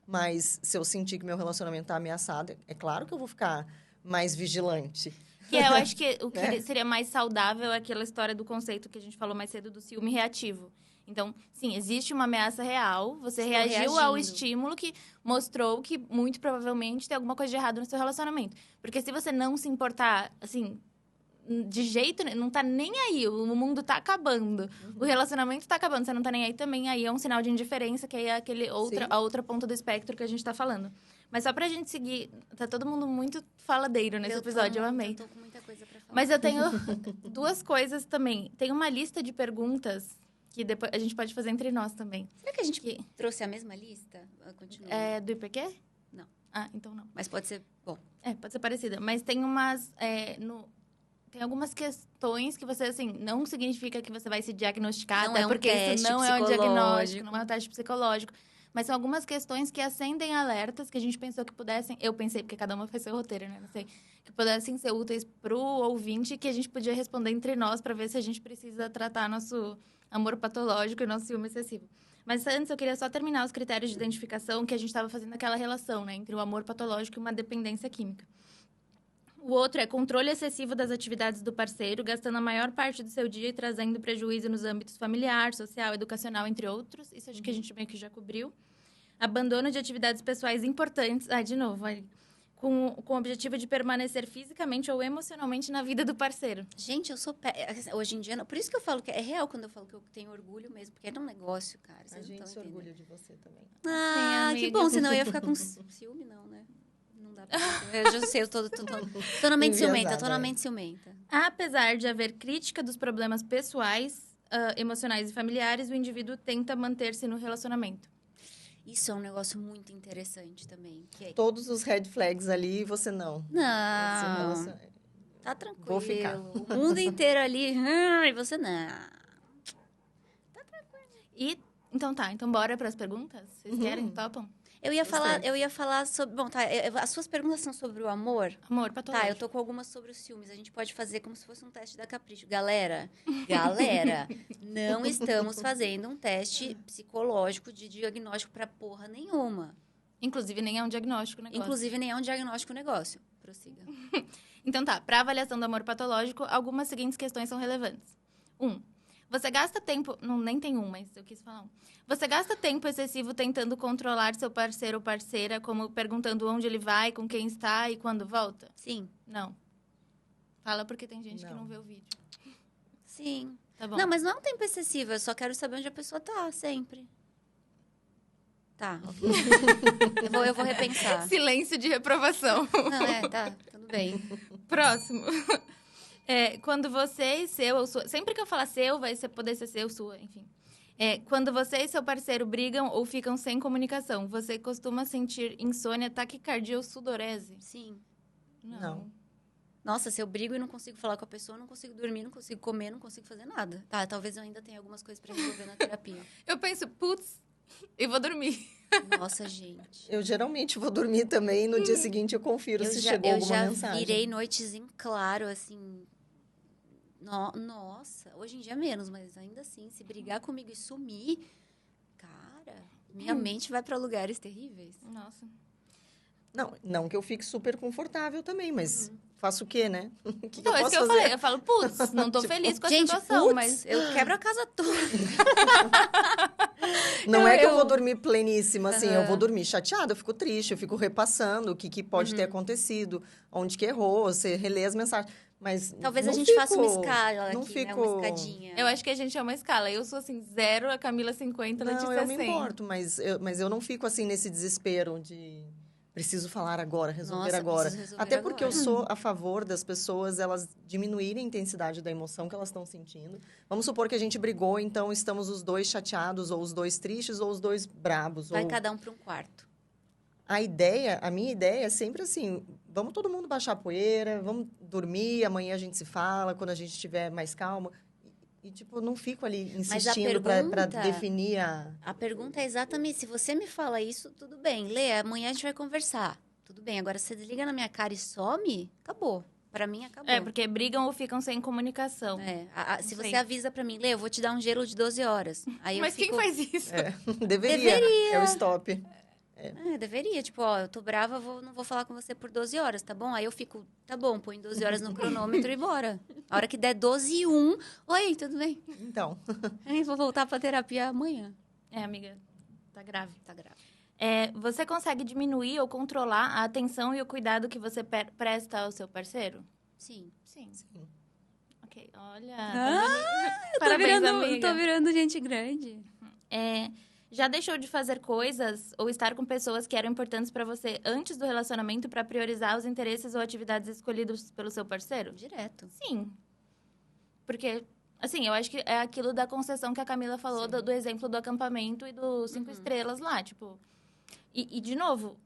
Mas se eu sentir que meu relacionamento está ameaçado, é claro que eu vou ficar mais vigilante. Que eu acho que o que seria mais saudável é aquela história do conceito que a gente falou mais cedo do ciúme reativo. Então, sim, existe uma ameaça real, você reagiu ao estímulo que mostrou que, muito provavelmente, tem alguma coisa de errado no seu relacionamento. Porque se você não se importar, assim, de jeito nenhum, não tá nem aí, o mundo tá acabando, o relacionamento tá acabando, você não tá nem aí também, aí é um sinal de indiferença, que aí é a outra ponta do espectro que a gente tá falando. Mas só pra gente seguir, tá todo mundo muito faladeiro nesse episódio, eu amei. Eu tô com muita coisa pra falar. Mas eu tenho 2 coisas também. Tem uma lista de perguntas que depois a gente pode fazer entre nós também. Será que a gente trouxe a mesma lista? Continua. É do IPQ? Não. Ah, então não. Mas pode ser, bom. Pode ser parecida. Mas tem umas... Tem algumas questões que você, assim, não significa que você vai se diagnosticar, Não até é um porque isso teste não é um diagnóstico, psicológico. não é um teste psicológico. Mas são algumas questões que acendem alertas que a gente pensou que pudessem... Eu pensei, porque cada uma fez seu roteiro, né? Não sei. Que pudessem ser úteis pro ouvinte, que a gente podia responder entre nós para ver se a gente precisa tratar nosso amor patológico e nosso ciúme excessivo. Mas antes, eu queria só terminar os critérios de identificação que a gente estava fazendo aquela relação, né? Entre o amor patológico e uma dependência química. O outro é controle excessivo das atividades do parceiro, gastando a maior parte do seu dia e trazendo prejuízo nos âmbitos familiar, social, educacional, entre outros. Isso acho que a gente meio que já cobriu. Abandono de atividades pessoais importantes. De novo, com o objetivo de permanecer fisicamente ou emocionalmente na vida do parceiro. Gente, eu sou... Hoje em dia... Por isso que eu falo que é real quando eu falo que eu tenho orgulho mesmo. Porque é um negócio, cara. A gente se orgulha de você também. Ah, Sim, que amiga. bom. Senão eu ia ficar com ciúme, não, né? Não dá pra... Eu já sei, eu tô na mente ciumenta. Tô na mente ciumenta. Apesar de haver crítica dos problemas pessoais, emocionais e familiares, o indivíduo tenta manter-se no relacionamento. Isso é um negócio muito interessante também. Todos os red flags ali, você não. Não, tá tranquilo. Vou ficar. O mundo inteiro ali, e você não. Então bora para as perguntas? Vocês querem? Topam? Eu ia falar sobre... Bom, tá, as suas perguntas são sobre o amor? Amor patológico. Tá, eu tô com algumas sobre os ciúmes. A gente pode fazer como se fosse um teste da Capricho. Galera, não estamos fazendo um teste psicológico de diagnóstico pra porra nenhuma. Inclusive, nem é um diagnóstico o negócio. Prossiga. Então tá, para avaliação do amor patológico, algumas seguintes questões são relevantes. 1. Você gasta tempo... Não, nem tem mas eu quis falar um. Você gasta tempo excessivo tentando controlar seu parceiro ou parceira, como perguntando onde ele vai, com quem está e quando volta? Sim. Não. Fala porque tem gente que não vê o vídeo. Sim. Tá bom. Não, mas não é um tempo excessivo. Eu só quero saber onde a pessoa tá, sempre. Tá, ok. eu vou repensar. Silêncio de reprovação. Não, tá. Tudo bem. Próximo. Quando você e seu ou sua... Sempre que eu falar seu, vai poder ser seu, sua, enfim. Quando você e seu parceiro brigam ou ficam sem comunicação, você costuma sentir insônia, taquicardia ou sudorese? Sim. Não. Nossa, se eu brigo e não consigo falar com a pessoa, não consigo dormir, não consigo comer, não consigo fazer nada. Tá, talvez eu ainda tenha algumas coisas pra resolver na terapia. Eu penso, putz, eu vou dormir. Nossa, gente. Eu geralmente vou dormir também e no dia seguinte eu confiro se chegou alguma mensagem. Eu já virei noites em claro, assim... Nossa, hoje em dia menos, mas ainda assim, se brigar comigo e sumir, cara, minha mente vai pra lugares terríveis. Nossa. Não que eu fique super confortável também, mas faço o quê, né? O que Então, eu é posso isso que eu fazer? falei. Eu falo, putz, não tô feliz com a Gente, situação, mas... eu quebro a casa toda. Não é que eu vou dormir pleníssima, assim, eu vou dormir chateada, eu fico triste, eu fico repassando o que pode ter acontecido, onde que errou, você relê as mensagens. Mas talvez não a gente fico, faça uma escala não aqui, fico... né? Uma escadinha. Eu acho que a gente é uma escala. Eu sou, assim, 0, a Camila 50, a Não, Letícia eu me 100. importo, mas eu não fico, assim, nesse desespero de... Preciso falar agora, resolver agora. Até porque eu sou a favor das pessoas, elas diminuírem a intensidade da emoção que elas estão sentindo. Vamos supor que a gente brigou, então estamos os dois chateados, ou os dois tristes, ou os dois brabos. Vai cada um para um quarto. A minha ideia é sempre assim, vamos todo mundo baixar a poeira, vamos dormir, amanhã a gente se fala, quando a gente estiver mais calmo. E, tipo, não fico ali insistindo para definir a... A pergunta é exatamente, se você me fala isso, tudo bem. Lê, amanhã a gente vai conversar. Tudo bem, agora você desliga na minha cara e some, acabou. Pra mim, acabou. Porque brigam ou ficam sem comunicação. Se você avisa pra mim, Lê, eu vou te dar um gelo de 12 horas. Aí Mas quem faz isso? Deveria. É o stop. Deveria. Tipo, eu tô brava, não vou falar com você por 12 horas, tá bom? Aí eu fico, tá bom, põe 12 horas no cronômetro e bora. A hora que der 12h01, oi, tudo bem? Então. Aí vou voltar pra terapia amanhã. Amiga, tá grave. Tá grave. Você consegue diminuir ou controlar a atenção e o cuidado que você presta ao seu parceiro? Sim. Sim. Ok, olha. Eu tô virando gente grande. Já deixou de fazer coisas ou estar com pessoas que eram importantes pra você antes do relacionamento pra priorizar os interesses ou atividades escolhidos pelo seu parceiro? Direto. Sim. Porque, assim, eu acho que é aquilo da concessão que a Camila falou, do exemplo do acampamento e dos 5 estrelas lá, tipo... E, de novo,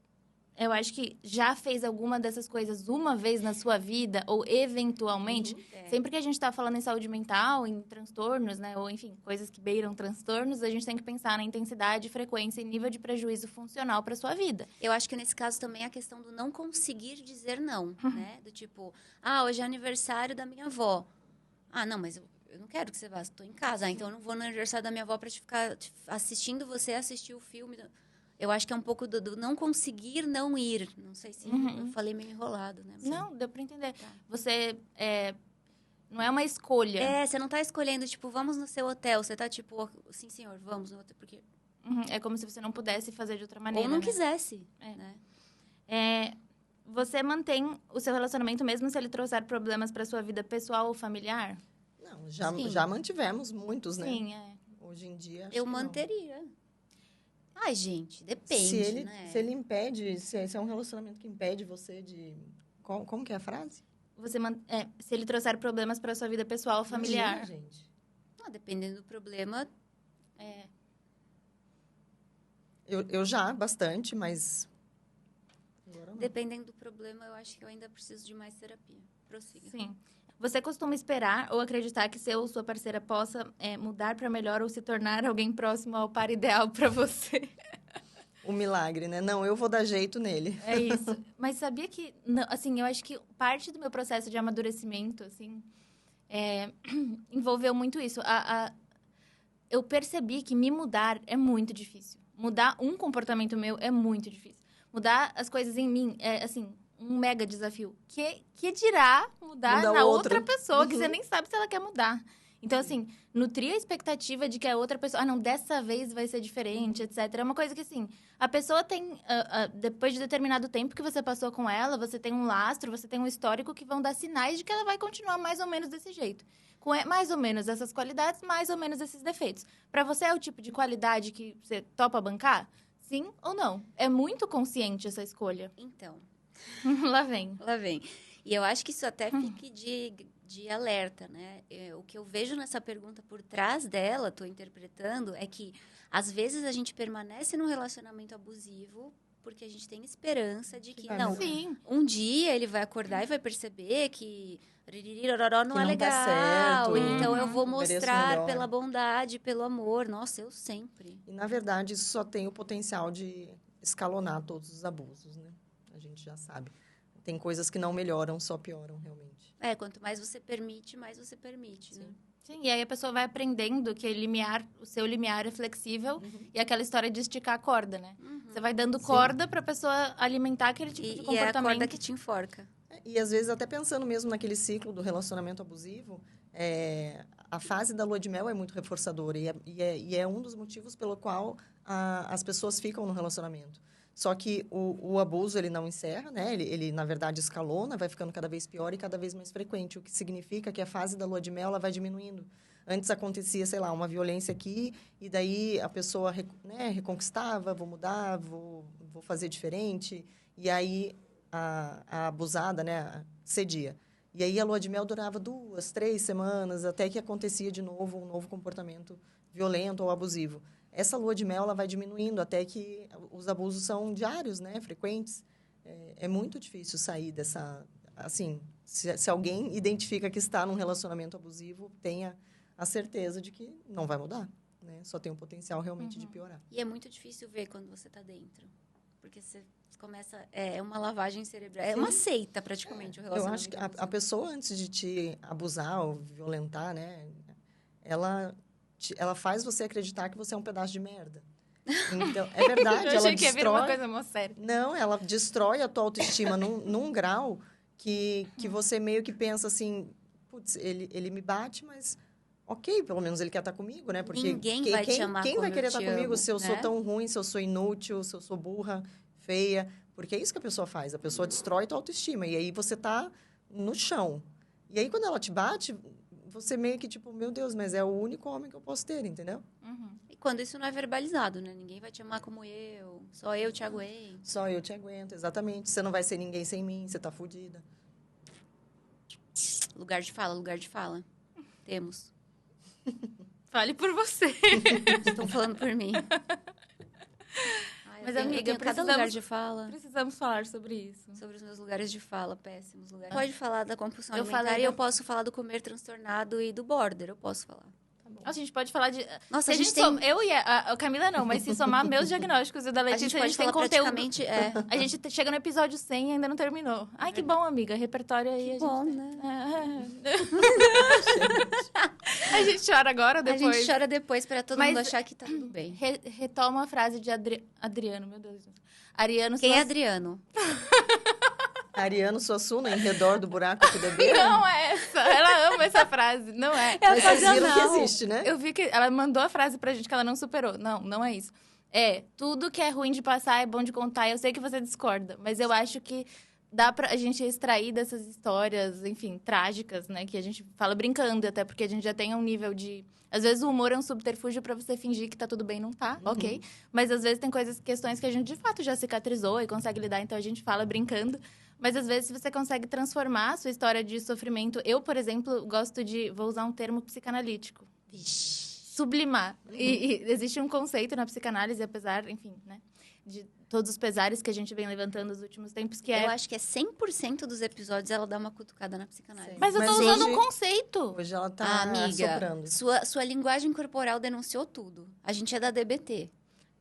eu acho que já fez alguma dessas coisas uma vez na sua vida, ou eventualmente, sempre que a gente tá falando em saúde mental, em transtornos, né, ou enfim, coisas que beiram transtornos, a gente tem que pensar na intensidade, frequência e nível de prejuízo funcional pra sua vida. Eu acho que nesse caso também é a questão do não conseguir dizer não, né? Do tipo, hoje é aniversário da minha avó. Não, mas eu não quero que você vá, estou em casa. Então eu não vou no aniversário da minha avó para ficar assistindo você assistir o filme. Eu acho que é um pouco do não conseguir não ir. Não sei se eu falei meio enrolado, né? Não, deu pra entender. Tá. Você, não é uma escolha. Você não tá escolhendo, tipo, vamos no seu hotel. Você tá tipo, sim, senhor, vamos no hotel. Porque... É como se você não pudesse fazer de outra maneira, ou não né? quisesse, né? Você mantém o seu relacionamento mesmo se ele trouxer problemas pra sua vida pessoal ou familiar? Não, já mantivemos muitos, né? Sim, Hoje em dia, acho eu que manteria. Ai, gente, depende, né? Se ele impede, se é um relacionamento que impede você de... Como que é a frase? Se ele trouxer problemas pra sua vida pessoal ou familiar. Imagina, gente. Dependendo do problema... Eu já, bastante, mas... Agora não. Dependendo do problema, eu acho que eu ainda preciso de mais terapia. Prossiga. Sim. Você costuma esperar ou acreditar que seu ou sua parceira possa mudar para melhor ou se tornar alguém próximo ao par ideal para você? O milagre, né? Não, eu vou dar jeito nele. É isso. Mas sabia que, não, assim, eu acho que parte do meu processo de amadurecimento, assim, envolveu muito isso. Eu percebi que me mudar é muito difícil. Mudar um comportamento meu é muito difícil. Mudar as coisas em mim é, assim, um mega desafio. Que dirá mudar na outra pessoa, que você nem sabe se ela quer mudar. Então, assim, nutrir a expectativa de que a outra pessoa... não, dessa vez vai ser diferente, etc. É uma coisa que, assim, a pessoa tem... depois de determinado tempo que você passou com ela, você tem um lastro, você tem um histórico que vão dar sinais de que ela vai continuar mais ou menos desse jeito. Com mais ou menos essas qualidades, mais ou menos esses defeitos. Pra você é o tipo de qualidade que você topa bancar? Sim ou não? É muito consciente essa escolha. Então... Lá vem. E eu acho que isso até fique de alerta, né? O que eu vejo nessa pergunta por trás dela, estou interpretando, é que às vezes a gente permanece num relacionamento abusivo porque a gente tem esperança de que, um dia ele vai acordar e vai perceber que não é legal. Tá certo, então eu vou mostrar pela bondade, pelo amor. Nossa, eu sempre. E, na verdade, isso só tem o potencial de escalonar todos os abusos, né? A gente já sabe. Tem coisas que não melhoram, só pioram, realmente. Quanto mais você permite, mais você permite, Sim. né? Sim, e aí a pessoa vai aprendendo que o seu limiar é flexível e aquela história de esticar a corda, né? Você vai dando corda pra pessoa alimentar aquele tipo de comportamento. E é a corda que te enforca. E, às vezes, até pensando mesmo naquele ciclo do relacionamento abusivo, a fase da lua de mel é muito reforçadora. E é um dos motivos pelo qual as pessoas ficam no relacionamento. Só que o abuso, ele não encerra, né? Ele, na verdade, escalona, vai ficando cada vez pior e cada vez mais frequente. O que significa que a fase da lua de mel, ela vai diminuindo. Antes acontecia, sei lá, uma violência aqui, e daí a pessoa reconquistava, vou mudar, vou fazer diferente. E aí a abusada, né, cedia. E aí a lua de mel durava 2, 3 semanas, até que acontecia de novo um novo comportamento violento ou abusivo. Essa lua de mel, ela vai diminuindo até que os abusos são diários, né? Frequentes. É muito difícil sair dessa... Assim, se alguém identifica que está num relacionamento abusivo, tenha a certeza de que não vai mudar, né? Só tem o potencial realmente de piorar. E é muito difícil ver quando você está dentro. Porque você começa... É uma lavagem cerebral. É uma seita, praticamente, o relacionamento. Eu acho que a pessoa, antes de te abusar ou violentar, né? Ela faz você acreditar que você é um pedaço de merda. Então, é verdade, Eu achei ela que ia vir uma coisa mó séria. Não, ela destrói a tua autoestima num grau que você meio que pensa assim, putz, ele me bate, mas ok, pelo menos ele quer estar comigo, né? Porque ninguém vai te amar quem vai querer estar amo, comigo se eu né? sou tão ruim, se eu sou inútil, se eu sou burra, feia? Porque é isso que a pessoa faz, a pessoa destrói tua autoestima e aí você tá no chão. E aí quando ela te bate, você meio que, tipo, meu Deus, mas é o único homem que eu posso ter, entendeu? Uhum. E quando isso não é verbalizado, né? Ninguém vai te amar como eu, só eu te aguento. Só eu te aguento, exatamente. Você não vai ser ninguém sem mim, você tá fudida. Lugar de fala. Temos. Fale por você. Estão falando por mim. Ai, Mas, eu amiga, tenho cada precisamos- lugar de fala. Precisamos falar sobre isso. Sobre os meus lugares de fala, péssimos lugares. Pode falar da compulsão Eu alimentar falei e da- eu posso falar do comer transtornado e do border, eu posso falar. A gente pode falar de... Nossa, Se a gente tem... Eu e a Camila não, mas se somar meus diagnósticos e o da A Letícia, gente a pode gente tem falar conteúdo. praticamente... A gente chega no episódio 100 e ainda não terminou. Ai, que bom, amiga. Repertório aí. Que bom, né? A gente chora agora ou A depois? gente chora depois pra todo Mas- mundo achar que tá tudo bem. Retoma a frase de Adriano, meu Deus. Ariano Quem é Suassuna. Adriano? Ariano Suassuna, em redor do buraco que beberam. Não é essa. Ela ama essa frase. Não é. É Mas vocês viram que ocasional. existe, né? Eu vi que ela mandou a frase pra gente que ela não superou. Não, não é isso. É, tudo que é ruim de passar é bom de contar. Eu sei que você discorda, mas eu acho que dá pra gente extrair dessas histórias, enfim, trágicas, né? Que a gente fala brincando, até porque a gente já tem um nível de... Às vezes o humor é um subterfúgio pra você fingir que tá tudo bem, não tá, ok? Mas às vezes tem questões que a gente de fato já cicatrizou e consegue lidar, então a gente fala brincando. Mas às vezes você consegue transformar a sua história de sofrimento. Eu, por exemplo, gosto de... Vou usar um termo psicanalítico. Sublimar. E existe um conceito na psicanálise, apesar, enfim, né? De todos os pesares que a gente vem levantando nos últimos tempos, que é... Eu acho que é 100% dos episódios ela dá uma cutucada na psicanálise. Sim. Mas eu tô Mas usando hoje- um conceito. Hoje ela tá Ah, amiga, soprando. sua linguagem corporal denunciou tudo. A gente é da DBT.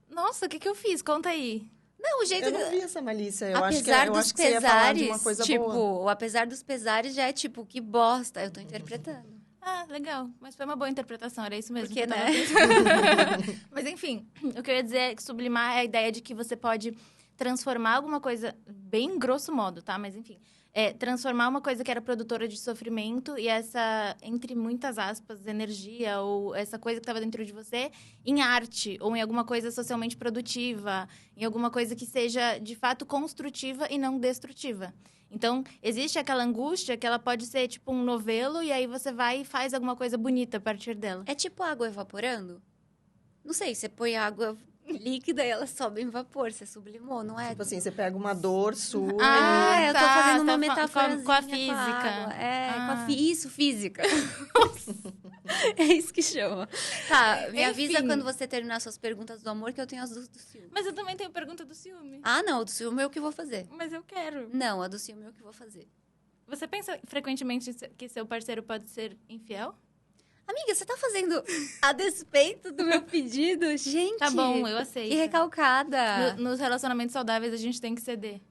Nossa, o que eu fiz? Conta aí. Não, o jeito... Eu não vi essa malícia. Eu acho que, apesar eu dos acho que você ia falar de pesares, uma coisa tipo, boa. o apesar dos pesares já é tipo, que bosta. Eu tô interpretando. Ah, legal. Mas foi uma boa interpretação, era isso mesmo. Porque, que eu tava né? pensando. Mas, enfim, o que eu ia dizer é que sublimar é a ideia de que você pode transformar alguma coisa, bem grosso modo, tá? Mas, enfim, transformar uma coisa que era produtora de sofrimento e essa, entre muitas aspas, energia ou essa coisa que estava dentro de você em arte ou em alguma coisa socialmente produtiva, em alguma coisa que seja, de fato, construtiva e não destrutiva. Então, existe aquela angústia que ela pode ser tipo um novelo e aí você vai e faz alguma coisa bonita a partir dela. É tipo água evaporando? Não sei, você põe água líquida e ela sobe em vapor. Você sublimou, não é? Tipo assim, você pega uma dor sua. Eu tô tá, fazendo uma tá metáfora com a física. Isso, física. É isso que chama. Tá, me avisa Enfim. quando você terminar suas perguntas do amor, que eu tenho as do ciúme. Mas eu também tenho pergunta do ciúme. Ah, não, do ciúme é o que eu vou fazer. Mas eu quero. Não, a do ciúme é o que eu vou fazer. Você pensa frequentemente que seu parceiro pode ser infiel? Amiga, você tá fazendo a despeito do meu pedido? Gente! Tá bom, eu aceito. Que recalcada. Nos relacionamentos saudáveis a gente tem que ceder.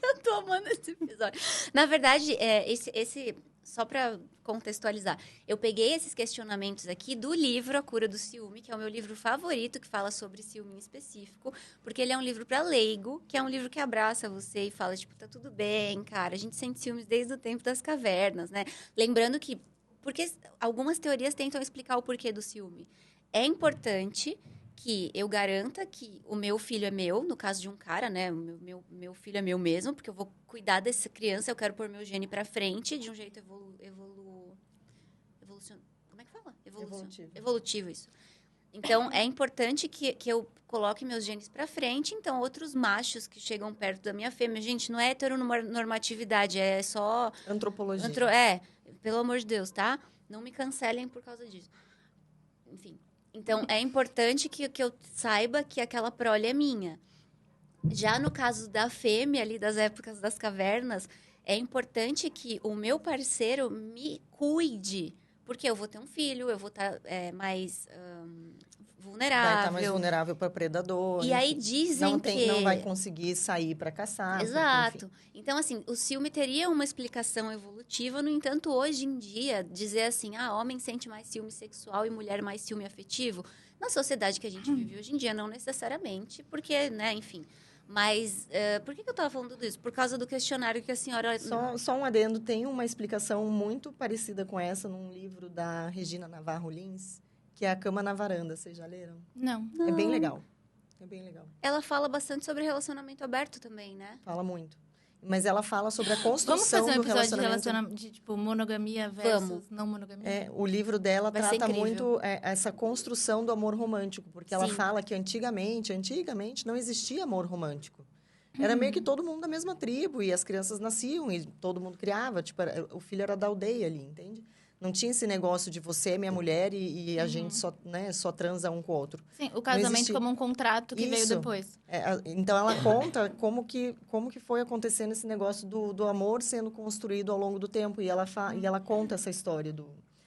Eu tô amando esse episódio. Na verdade, esse só pra contextualizar, eu peguei esses questionamentos aqui do livro A Cura do Ciúme, que é o meu livro favorito, que fala sobre ciúme em específico, porque ele é um livro pra leigo, que é um livro que abraça você e fala, tipo, tá tudo bem, cara, a gente sente ciúmes desde o tempo das cavernas, né? Lembrando que, porque algumas teorias tentam explicar o porquê do ciúme. É importante que eu garanta que o meu filho é meu, no caso de um cara, né? O meu filho é meu mesmo, porque eu vou cuidar dessa criança, eu quero pôr meu gene pra frente de um jeito como é que fala? Evolutivo, isso. Então, é importante que eu coloque meus genes pra frente, então outros machos que chegam perto da minha fêmea, gente, não é heteronormatividade, é só... Antropologia. Pelo amor de Deus, tá? Não me cancelem por causa disso. Enfim. Então, é importante que eu saiba que aquela prole é minha. Já no caso da fêmea, ali das épocas das cavernas, é importante que o meu parceiro me cuide. Porque eu vou ter um filho, eu vou estar mais vulnerável. Vai estar mais vulnerável para predador. E aí dizem que... Não vai conseguir sair para caçar. Exato. Então, assim, o ciúme teria uma explicação evolutiva. No entanto, hoje em dia, dizer assim, homem sente mais ciúme sexual e mulher mais ciúme afetivo, na sociedade que a gente vive hoje em dia, não necessariamente, porque, né, enfim... Mas, por que eu estava falando tudo isso? Por causa do questionário que a senhora... Só um adendo, tem uma explicação muito parecida com essa num livro da Regina Navarro Lins, que é A Cama na Varanda. Vocês já leram? Não. É bem legal. É bem legal. Ela fala bastante sobre relacionamento aberto também, né? Fala muito. Mas ela fala sobre a Vamos construção fazer um do episódio de relacionamento. relacionamento, de, tipo, monogamia versus não monogamia? O livro dela Vai ser trata incrível. muito essa construção do amor romântico, porque ela Sim. fala que antigamente não existia amor romântico. Era meio que todo mundo da mesma tribo, e as crianças nasciam, e todo mundo criava, tipo, o filho era da aldeia ali, entende? Não tinha esse negócio de você é minha mulher e a gente só, né, só transa um com o outro. Sim, o casamento existia. como um contrato que veio Isso. depois. Então, ela conta como que foi acontecendo esse negócio do amor sendo construído ao longo do tempo. E ela conta essa história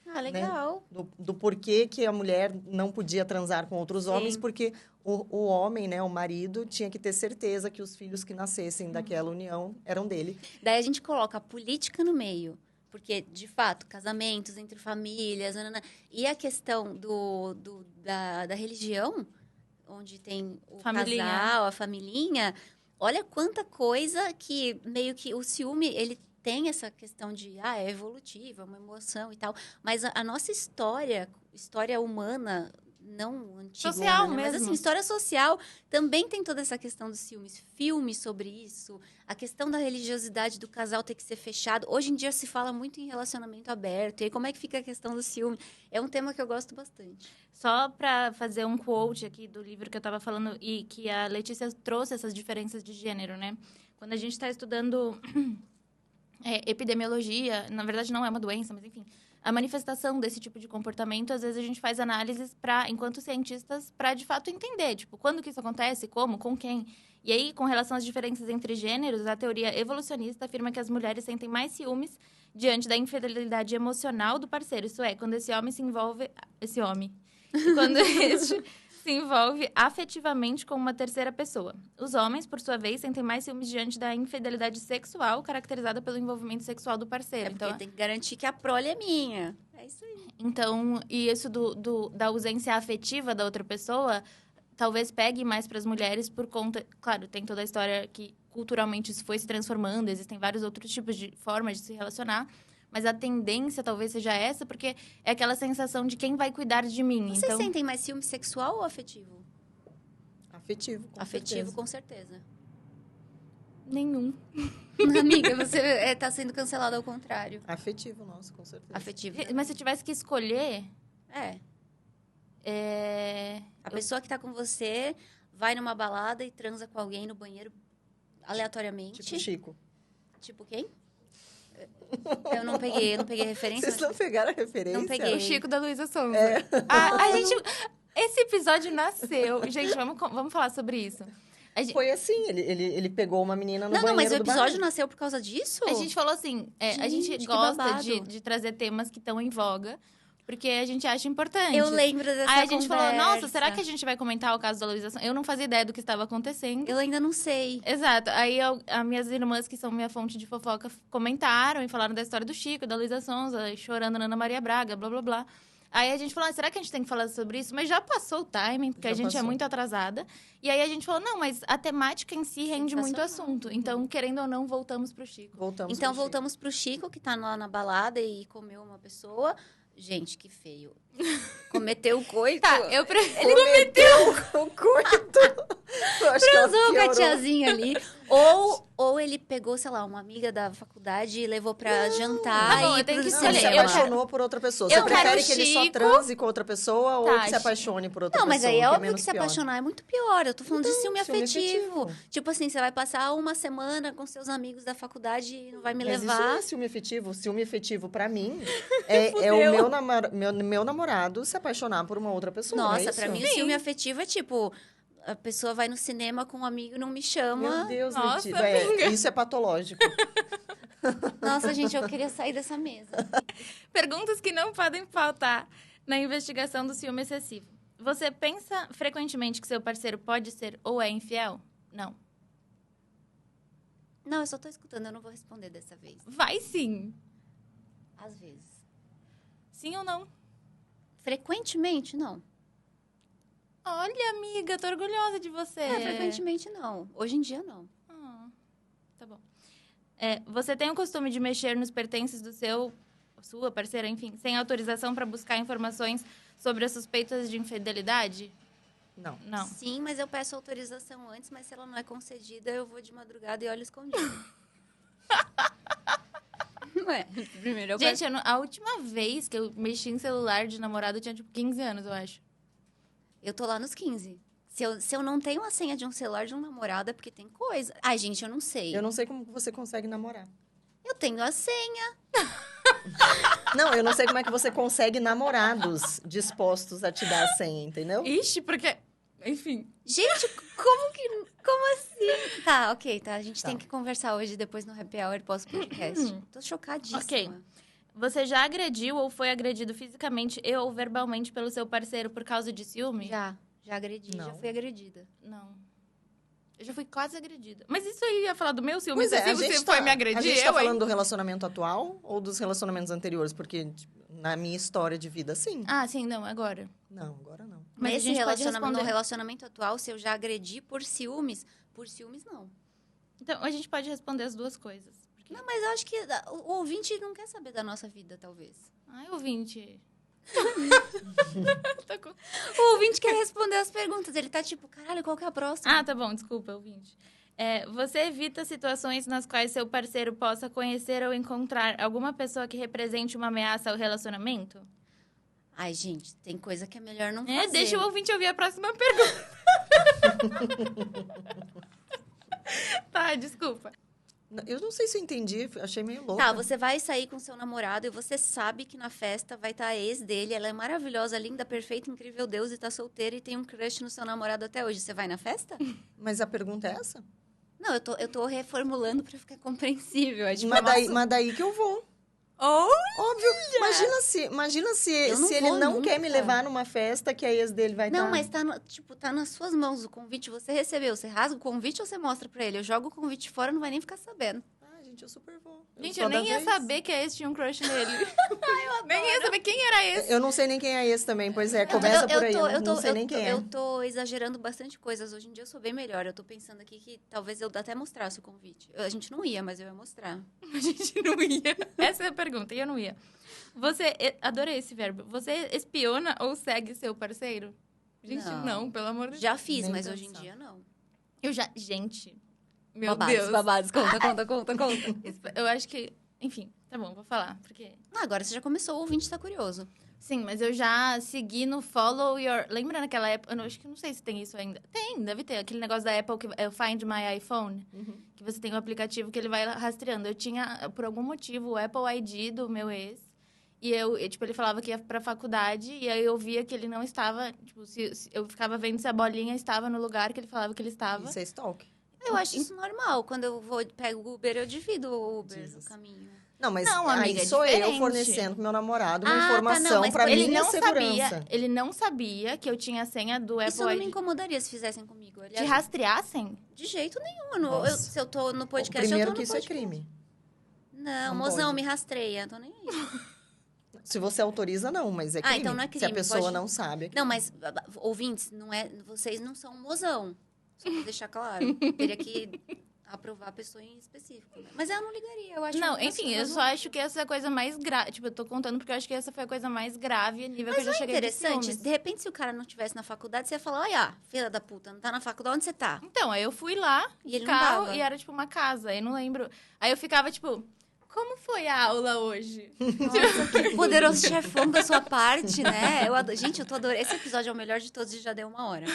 Ah, legal. do porquê que a mulher não podia transar com outros Sim. homens, porque o homem, né, o marido, tinha que ter certeza que os filhos que nascessem daquela união eram dele. Daí a gente coloca a política no meio. Porque, de fato, casamentos entre famílias... Nanana, e a questão da religião, onde tem o Familhinha. casal, a familhinha... Olha quanta coisa que meio que o ciúme, ele tem essa questão de... é evolutivo, é uma emoção e tal. Mas a nossa história humana... não antiga, Social né? Mas mesmo. assim, história social também tem toda essa questão dos ciúmes. Filmes sobre isso, a questão da religiosidade do casal ter que ser fechado. Hoje em dia se fala muito em relacionamento aberto. E aí, como é que fica a questão do ciúme? É um tema que eu gosto bastante. Só para fazer um quote aqui do livro que eu estava falando e que a Letícia trouxe essas diferenças de gênero, né? Quando a gente está estudando epidemiologia, na verdade não é uma doença, mas enfim, a manifestação desse tipo de comportamento, às vezes a gente faz análises enquanto cientistas, para de fato entender, tipo, quando que isso acontece, como, com quem. E aí, com relação às diferenças entre gêneros, a teoria evolucionista afirma que as mulheres sentem mais ciúmes diante da infidelidade emocional do parceiro. Isso é, quando esse homem se envolve... Quando este se envolve afetivamente com uma terceira pessoa. Os homens, por sua vez, sentem mais ciúmes diante da infidelidade sexual, caracterizada pelo envolvimento sexual do parceiro. Porque tem que garantir que a prole é minha. É isso aí. Então, e isso da ausência afetiva da outra pessoa, talvez pegue mais para as mulheres por conta... Claro, tem toda a história que culturalmente isso foi se transformando, existem vários outros tipos de formas de se relacionar, mas a tendência talvez seja essa, porque é aquela sensação de quem vai cuidar de mim. Vocês Então, sentem mais ciúme sexual ou afetivo? Afetivo, com Afetivo, certeza. com certeza. nenhum. Amiga, você tá sendo cancelada ao contrário. Afetivo, nossa, com certeza. Afetivo. Mas se eu tivesse que escolher... É. A pessoa que tá com você vai numa balada e transa com alguém no banheiro aleatoriamente. Tipo Chico. Tipo quem? Eu não peguei referência. Vocês não pegaram a referência? Não peguei. O Chico da Luísa Sonza. A gente... Esse episódio nasceu... Gente, vamos falar sobre isso. Foi assim, ele pegou uma menina no Não, banheiro mas o do bar. episódio nasceu por causa disso? A gente falou assim, a gente Gente, que gosta babado. de trazer temas que estão em voga, porque a gente acha importante. Eu lembro dessa Aí a gente falou, conversa. nossa, será que a gente vai comentar o caso da Luísa Sonza? Eu não fazia ideia do que estava acontecendo. Eu ainda não sei. Exato. Aí as minhas irmãs, que são minha fonte de fofoca, comentaram e falaram da história do Chico, da Luísa Sonza, chorando na Ana Maria Braga, blá, blá, blá. Aí a gente falou, será que a gente tem que falar sobre isso? Mas já passou o timing, porque Já a gente é passou. muito atrasada. E aí a gente falou, não, mas a temática em si rende muito assunto. Então, querendo ou não, voltamos pro Chico. Então, voltamos pro Chico, que tá lá na balada e comeu uma pessoa. Gente, que feio. Cometeu o coito. Tá, eu prefiro... Ele cometeu o coito. Eu acho que ela Transou com a piorou. tiazinha ali. Ou ele pegou, sei lá, uma amiga da faculdade e levou pra jantar. Tá bom, e eu tenho que Não, escolher. se Eu apaixonou por outra pessoa. eu Você prefere quero que ele só Chico. transe com outra pessoa ou Tá, que se apaixone por outra Não, mas pessoa? aí é que óbvio menos que se pior? apaixonar é muito pior. Eu tô falando de ciúme ciúme afetivo. afetivo. Tipo assim, você vai passar uma semana com seus amigos da faculdade e não vai me Mas isso não levar. é ciúme afetivo. Ciúme afetivo, pra mim, é o meu namorado se apaixonar por uma outra pessoa. não é Nossa, isso? pra mim o ciúme afetivo é tipo... A pessoa vai no cinema com um amigo e não me chama. Meu Deus, Nossa, Letícia. amiga. Isso é patológico. Nossa, gente, eu queria sair dessa mesa. Perguntas que não podem faltar na investigação do ciúme excessivo. Você pensa frequentemente que seu parceiro pode ser ou é infiel? Não. Não, eu só tô escutando, eu não vou responder dessa vez. Vai sim. Às vezes. Sim ou não? Frequentemente, não. Olha, amiga, tô orgulhosa de você. Frequentemente, não. Hoje em dia, não. Ah, tá bom. Você tem o costume de mexer nos pertences do sua parceira, enfim, sem autorização para buscar informações sobre as suspeitas de infidelidade? Não. Não. Sim, mas eu peço autorização antes, mas se ela não é concedida, eu vou de madrugada e olho escondido. não é. Primeiro eu Gente, a última vez que eu mexi em celular de namorado, eu tinha, tipo, 15 anos, eu acho. Eu tô lá nos 15. Se eu não tenho a senha de um celular de um namorado, é porque tem coisa. Ai, gente, eu não sei. Eu não sei como você consegue namorar. Eu tenho a senha. Não, eu não sei como é que você consegue namorados dispostos a te dar a senha, entendeu? Ixi, porque... Enfim. Gente, como assim? Tá, ok, tá. A gente Tá. tem que conversar hoje, depois no Happy Hour pós-podcast. Tô chocadíssima. Ok. Você já agrediu ou foi agredido fisicamente e ou verbalmente pelo seu parceiro por causa de ciúme? Já agredi, já Não. fui agredida. Não. Eu já fui quase agredida. Mas isso aí ia falar do meu ciúme Pois é, excessivo, você foi me agredir? a gente tá eu, hein? falando do relacionamento atual ou dos relacionamentos anteriores? Porque tipo, na minha história de vida, sim. Ah, sim, não, agora. Não, agora não. Mas a Nesse gente pode relacionamento, no responder. relacionamento atual, se eu já agredi por ciúmes não. Então, a gente pode responder as duas coisas. Porque... Não, mas eu acho que o ouvinte não quer saber da nossa vida, talvez. Ai, ouvinte. Tô com- O ouvinte quer responder as perguntas. Ele tá tipo, caralho, qual que é a próxima? Ah, tá bom, desculpa, ouvinte. Você evita situações nas quais seu parceiro possa conhecer ou encontrar alguma pessoa que represente uma ameaça ao relacionamento? Ai, gente, tem coisa que é melhor não fazer. Deixa o ouvinte ouvir a próxima pergunta. Tá, desculpa. Eu não sei se eu entendi, achei meio louco. Tá, você vai sair com seu namorado e você sabe que na festa vai estar a ex dele. Ela é maravilhosa, linda, perfeita, incrível Deus e tá solteira e tem um crush no seu namorado até hoje. Você vai na festa? Mas a pergunta é essa? Não, eu tô reformulando pra ficar compreensível. É tipo, Mas daí que eu vou. Oh! Óbvio. Imagina se Eu não ele vou não quer me nunca. levar numa festa que a ex dele vai estar. Não, mas tá, tá nas suas mãos o convite. Você recebeu, você rasga o convite ou você mostra pra ele? Eu jogo o convite fora, não vai nem ficar sabendo. Ah, gente, eu super vou. Gente, sou eu nem da ia vez. saber que a ex tinha um crush nele. Nem ia saber quem era esse. Eu não sei nem quem é esse também, pois é, começa por aí. Eu não sei nem quem é. Eu tô exagerando bastante coisas. Hoje em dia eu sou bem melhor. Eu tô pensando aqui que talvez eu até mostrasse o convite. A gente não ia, mas eu ia mostrar. A gente não ia. Essa é a pergunta, e eu não ia. Adorei esse verbo. Você espiona ou segue seu parceiro? Gente, não, pelo amor de Deus. Já fiz, Nem mas hoje em pensar. dia não. Gente, meu Babados, Deus. babados. Conta. Eu acho que... Enfim, tá bom, vou falar, porque... Ah, agora você já começou, o ouvinte tá curioso. Sim, mas eu já segui no Follow Your... Lembra naquela época? Não sei se tem isso ainda. Tem, deve ter. Aquele negócio da Apple que é o Find My iPhone. Uhum. Que você tem um aplicativo que ele vai rastreando. Eu tinha, por algum motivo, o Apple ID do meu ex. E tipo, ele falava que ia pra faculdade. E aí eu via que ele não estava... Tipo, se eu ficava vendo se a bolinha estava no lugar que ele falava que ele estava. Isso é stalk. Eu acho isso normal. Quando eu pego o Uber, eu divido o Uber Jesus. no caminho. Não, mas Não, amiga, aí é sou eu diferente. fornecendo pro meu namorado uma Ah, tá, informação não, mas pra Ele minha não segurança. sabia, ele não sabia que eu tinha a senha do Isso Apple não me ID. incomodaria se fizessem comigo. Te Aliás, rastreassem? de jeito nenhum. Eu não- Nossa. se eu tô no O podcast, eu primeiro tô no que isso podcast. é crime. Não, Não mozão, pode. me rastreia. Tô nem aí. Se você autoriza, não, mas é crime. então não é Se a crime, pessoa pode- não sabe. É crime. Não, mas, ouvintes, vocês não são mozão. Só pra deixar claro. Teria que aprovar a pessoa em específico. Né? Mas eu não ligaria, eu acho... Não, que enfim, eu só acho que essa é a coisa mais grave. Tipo, eu tô contando porque eu acho que essa foi a coisa mais grave a nível que eu já cheguei de Interessante, ciúmes. de repente, se o cara não estivesse na faculdade, você ia falar, olha, filha da puta, não tá na faculdade, onde você tá? Então, aí eu fui lá, E de ele não carro, tava. e era tipo uma casa, eu não lembro. Aí eu ficava, tipo, como foi a aula hoje? Nossa, que poderoso chefão da sua parte, né? Gente, eu tô adorando. Esse episódio é o melhor de todos e já deu 1 hora.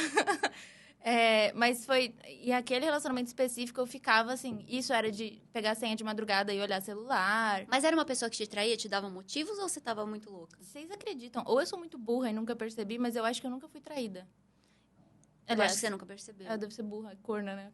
Mas foi... E aquele relacionamento específico, eu ficava assim... Isso era de pegar a senha de madrugada e olhar celular. Mas era uma pessoa que te traía, te dava motivos ou você tava muito louca? Vocês acreditam? Ou eu sou muito burra e nunca percebi, mas eu acho que eu nunca fui traída. Eu acho que você nunca percebeu. Eu devo ser burra, corna, né?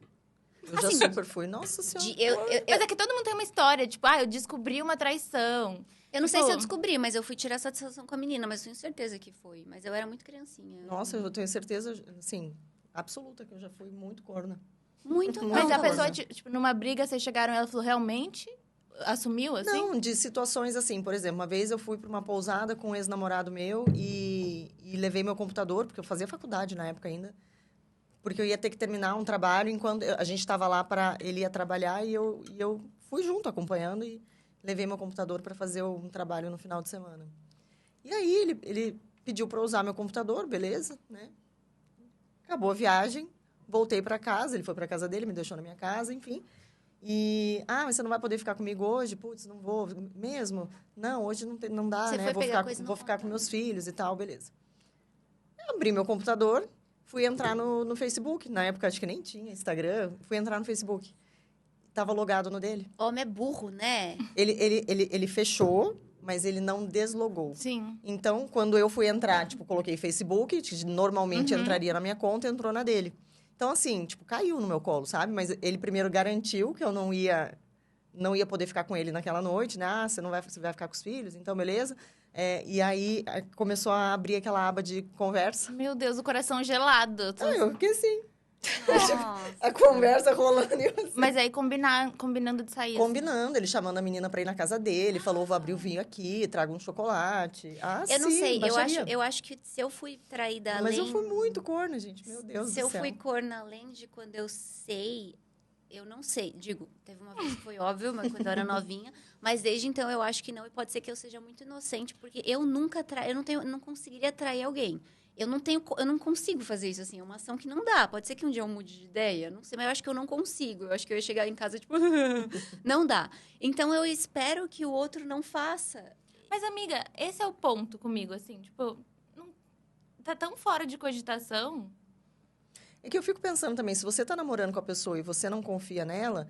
Eu já assim, super fui. Nossa senhora. Mas é que todo mundo tem uma história, tipo, eu descobri uma traição. Eu não sei se eu Tipo- descobri, mas eu fui tirar satisfação com a menina, mas eu tenho certeza que foi. Mas eu era muito criancinha. Nossa, eu tenho certeza, assim, absoluta que eu já fui muito corna. Muito Não, Mas a nova. pessoa, tipo, numa briga, vocês chegaram e ela falou, realmente? Assumiu, assim? Não, de situações assim, por exemplo, uma vez eu fui para uma pousada com um ex-namorado meu e levei meu computador, porque eu fazia faculdade na época ainda, porque eu ia ter que terminar um trabalho enquanto a gente estava lá para ele ia trabalhar e eu fui junto acompanhando e levei meu computador para fazer um trabalho no final de semana. E aí ele pediu para usar meu computador, beleza, né? Acabou a viagem, voltei para casa, ele foi para casa dele, me deixou na minha casa, enfim. Mas você não vai poder ficar comigo hoje? Putz, não vou mesmo? Não, hoje não dá, Você né? foi Vou pegar ficar, coisa no vou ficar com computador. meus filhos e tal, beleza. Eu abri meu computador, fui entrar no Facebook. Na época, acho que nem tinha Instagram. Fui entrar no Facebook. Tava logado no dele. Homem é burro, né? Ele fechou, mas ele não deslogou. Sim. Então, quando eu fui entrar, tipo, coloquei Facebook, que normalmente entraria na minha conta, entrou na dele. Então, assim, tipo, caiu no meu colo, sabe? Mas ele primeiro garantiu que eu não ia poder ficar com ele naquela noite, né? Ah, você vai ficar com os filhos, então beleza. E aí começou a abrir aquela aba de conversa. Meu Deus, o coração gelado. Eu fiquei assim, Nossa. a conversa rolando. E eu assim. Mas aí combinando de sair. Combinando, ele chamando a menina pra ir na casa dele, falou, vou abrir o vinho aqui, traga um chocolate. Ah, Eu não sim, sei, baixaria. eu acho que se eu fui traída Mas além... eu fui muito corna, gente, meu Deus Se do eu céu. fui corna além de quando eu sei, eu não sei. Digo, teve uma vez que foi óbvio, mas quando eu era novinha. Mas desde então eu acho que não. E pode ser que eu seja muito inocente, porque eu nunca eu não conseguiria trair alguém. Eu não consigo fazer isso, assim. É uma ação que não dá. Pode ser que um dia eu mude de ideia, não sei. Mas eu acho que eu não consigo. Eu acho que eu ia chegar em casa, tipo... não dá. Então, eu espero que o outro não faça. Mas, amiga, esse é o ponto comigo, assim. Tipo, não, tá tão fora de cogitação. É que eu fico pensando também, se você tá namorando com a pessoa e você não confia nela,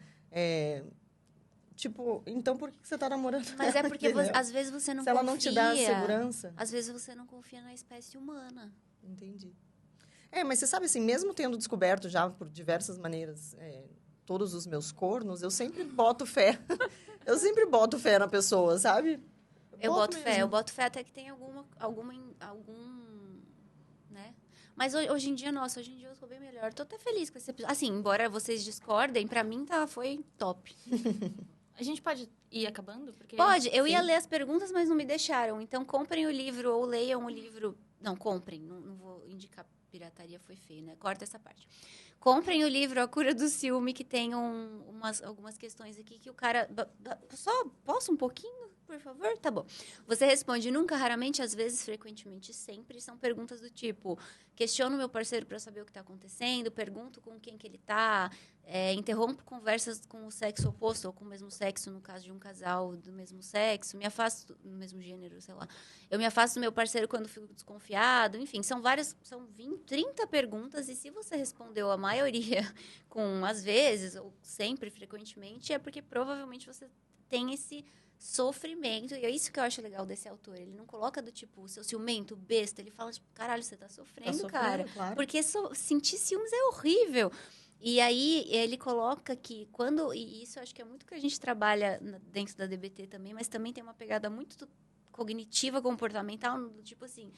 tipo, então por que você tá namorando Mas é ela, porque, entendeu? às vezes, você não Se ela confia. não te dá a segurança. Às vezes, você não confia na espécie humana. Entendi. Mas você sabe assim, mesmo tendo descoberto já por diversas maneiras todos os meus cornos, eu sempre boto fé. Eu sempre boto fé na pessoa, sabe? Eu boto fé. mesmo. Eu boto fé até que tem algum, né? Mas hoje em dia, nossa, hoje em dia eu tô bem melhor. Tô até feliz com esse episódio. Assim, embora vocês discordem, pra mim foi top. A gente pode ir acabando? Porque... Pode, eu ia Sim. ler as perguntas, mas não me deixaram. Então, comprem o livro ou leiam o livro. Não, comprem. Não vou indicar pirataria, foi feio, né? Corta essa parte. Comprem o livro A Cura do Ciúme, que tem algumas questões aqui que o cara... Só posso um pouquinho, por favor? Tá bom. Você responde nunca, raramente, às vezes, frequentemente, sempre. São perguntas do tipo... Questiono meu parceiro para saber o que está acontecendo. Pergunto com quem que ele está. Interrompo conversas com o sexo oposto ou com o mesmo sexo, no caso de um casal do mesmo sexo. Me afasto... do mesmo gênero, sei lá. Eu me afasto do meu parceiro quando fico desconfiado. Enfim, são 20, 30 perguntas. E se você respondeu a maioria com às vezes, ou sempre, frequentemente, é porque provavelmente você tem esse sofrimento. E é isso que eu acho legal desse autor. Ele não coloca do tipo, seu ciumento, besta. Ele fala, tipo, caralho, você tá sofrendo, cara. Claro. Porque sentir ciúmes é horrível. E aí, ele coloca que e isso eu acho que é muito que a gente trabalha dentro da DBT também, mas também tem uma pegada muito cognitiva, comportamental, do tipo assim,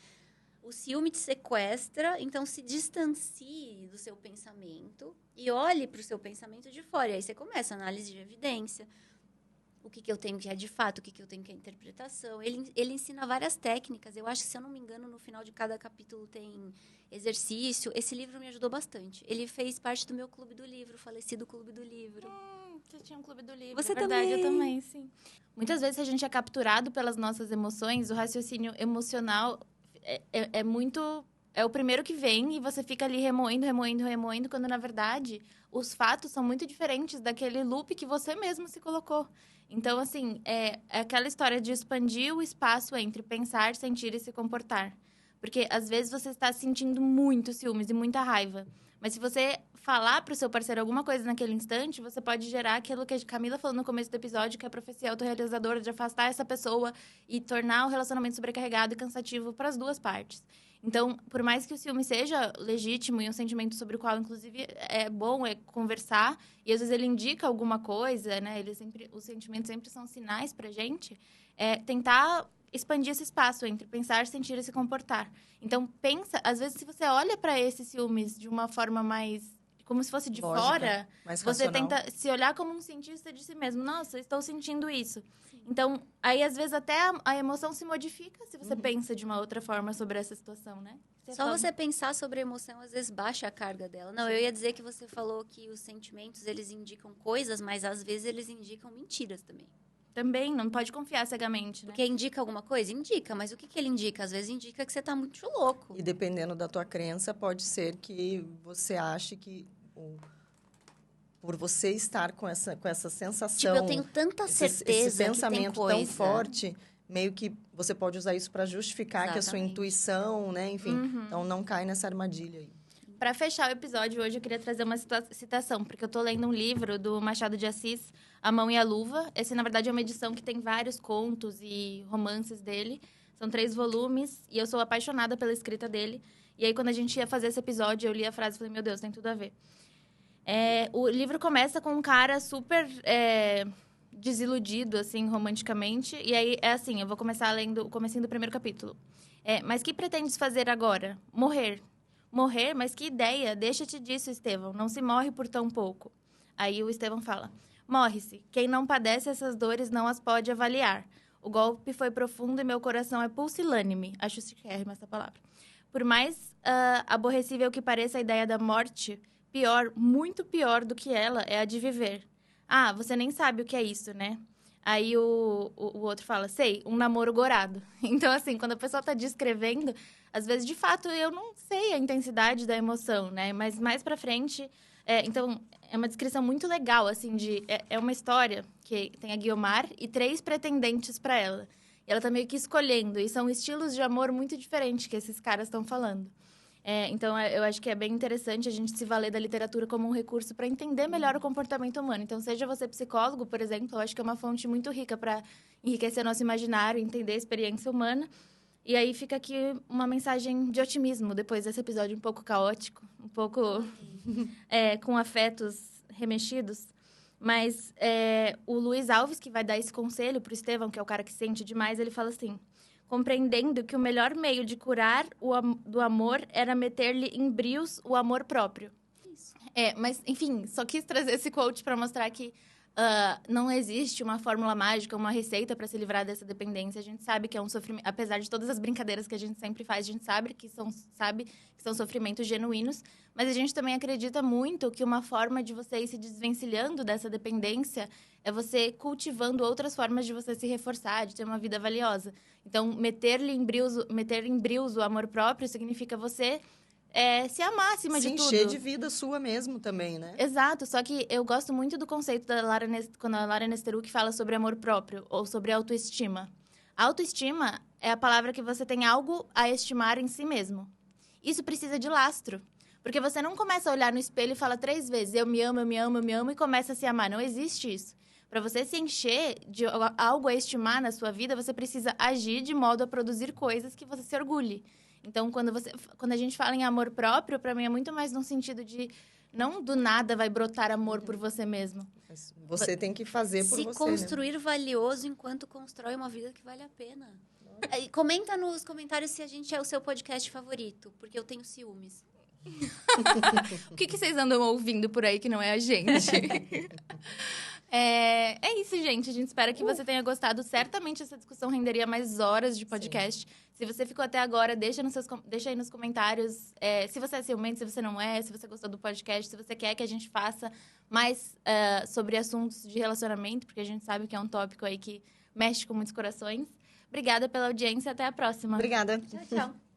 o ciúme te sequestra, então se distancie do seu pensamento e olhe para o seu pensamento de fora. E aí você começa a análise de evidência. O que eu tenho que é de fato, o que eu tenho que é interpretação. Ele ensina várias técnicas. Eu acho que, se eu não me engano, no final de cada capítulo tem exercício. Esse livro me ajudou bastante. Ele fez parte do meu clube do livro, falecido clube do livro. Você tinha um clube do livro. Você é verdade, também. Eu também, sim. Muitas vezes a gente é capturado pelas nossas emoções. O raciocínio emocional é muito... É o primeiro que vem e você fica ali remoendo, quando, na verdade, os fatos são muito diferentes daquele loop que você mesmo se colocou. Então, assim, é aquela história de expandir o espaço entre pensar, sentir e se comportar. Porque, às vezes, você está sentindo muito ciúmes e muita raiva. Mas se você falar para o seu parceiro alguma coisa naquele instante, você pode gerar aquilo que a Camila falou no começo do episódio, que é a profecia autorrealizadora de afastar essa pessoa e tornar o relacionamento sobrecarregado e cansativo para as duas partes. Então, por mais que o ciúme seja legítimo e um sentimento sobre o qual, inclusive, é bom conversar, e às vezes ele indica alguma coisa, né? Os sentimentos sempre são sinais pra gente, tentar expandir esse espaço entre pensar, sentir e se comportar. Então, às vezes, se você olha para esses ciúmes de uma forma mais... como se fosse de Lógica, fora, mais você racional. tenta se olhar como um cientista de si mesmo. Nossa, eu estou sentindo isso. Sim. Então, aí, às vezes, até a emoção se modifica se você pensa de uma outra forma sobre essa situação, né? Você pensar sobre a emoção, às vezes, baixa a carga dela. Não, eu ia dizer que você falou que os sentimentos, eles indicam coisas, mas, às vezes, eles indicam mentiras também. Também, não pode confiar cegamente, né? Porque indica alguma coisa? Indica, mas o que ele indica? Às vezes indica que você tá muito louco. E dependendo da tua crença, pode ser que você ache que por você estar com essa sensação... Tipo, eu tenho tanta certeza esse pensamento que tem tão coisa. forte, meio que você pode usar isso para justificar que a sua Exatamente. intuição, né? Enfim, então não cai nessa armadilha aí. Para fechar o episódio hoje, eu queria trazer uma citação, porque eu tô lendo um livro do Machado de Assis, A Mão e a Luva. Esse, na verdade, é uma edição que tem vários contos e romances dele. São 3 volumes, e eu sou apaixonada pela escrita dele. E aí, quando a gente ia fazer esse episódio, eu li a frase e falei, meu Deus, tem tudo a ver. O livro começa com um cara super desiludido, assim, romanticamente. E aí, é assim, eu vou começar lendo o comecinho do primeiro capítulo. Mas que pretendes fazer agora? Morrer. Morrer? Mas que ideia! Deixa-te disso, Estevão. Não se morre por tão pouco. Aí o Estevão fala, morre-se. Quem não padece essas dores não as pode avaliar. O golpe foi profundo e meu coração é pulsilânime. Acho chiquérrima essa palavra. Por mais aborrecível que pareça a ideia da morte, pior, muito pior do que ela é a de viver. Ah, você nem sabe o que é isso, né? Aí o outro fala, sei, um namoro gorado. Então, assim, quando a pessoa tá descrevendo, às vezes, de fato, eu não sei a intensidade da emoção, né? Mas mais pra frente... então, é uma descrição muito legal, assim, é uma história que tem a Guiomar e 3 pretendentes pra ela. E ela tá meio que escolhendo, e são estilos de amor muito diferentes que esses caras estão falando. Então, eu acho que é bem interessante a gente se valer da literatura como um recurso para entender melhor o comportamento humano. Então, seja você psicólogo, por exemplo, eu acho que é uma fonte muito rica para enriquecer nosso imaginário, entender a experiência humana. E aí fica aqui uma mensagem de otimismo depois desse episódio um pouco caótico, um pouco com afetos remexidos. Mas o Luiz Alves, que vai dar esse conselho para o Estevão, que é o cara que sente demais, ele fala assim... compreendendo que o melhor meio de curar do amor era meter-lhe em brios o amor próprio. Isso. Mas, enfim, só quis trazer esse quote para mostrar que não existe uma fórmula mágica, uma receita para se livrar dessa dependência. A gente sabe que é um sofrimento, apesar de todas as brincadeiras que a gente sempre faz, a gente sabe que são sofrimentos genuínos, mas a gente também acredita muito que uma forma de você ir se desvencilhando dessa dependência é você cultivando outras formas de você se reforçar, de ter uma vida valiosa. Então, meter em brios o amor próprio significa você se amar acima de tudo. Se encher de vida sua mesmo também, né? Exato, só que eu gosto muito do conceito quando a Lara Nesteruk fala sobre amor próprio, ou sobre autoestima. Autoestima é a palavra que você tem algo a estimar em si mesmo. Isso precisa de lastro. Porque você não começa a olhar no espelho e fala 3 vezes, eu me amo, eu me amo, eu me amo, e começa a se amar. Não existe isso. Para você se encher de algo a estimar na sua vida, você precisa agir de modo a produzir coisas que você se orgulhe. Então, quando a gente fala em amor próprio, para mim é muito mais no sentido de não do nada vai brotar amor por você mesmo. Você tem que fazer por você, se construir valioso enquanto constrói uma vida que vale a pena. Comenta nos comentários se a gente é o seu podcast favorito, porque eu tenho ciúmes. O que vocês andam ouvindo por aí que não é a gente? É isso, gente. A gente espera que você tenha gostado. Certamente essa discussão renderia mais horas de podcast. Sim. Se você ficou até agora, deixa aí nos comentários se você é ciumento, se você não é, se você gostou do podcast, se você quer que a gente faça mais sobre assuntos de relacionamento, porque a gente sabe que é um tópico aí que mexe com muitos corações. Obrigada pela audiência. Até a próxima. Obrigada. Tchau, tchau.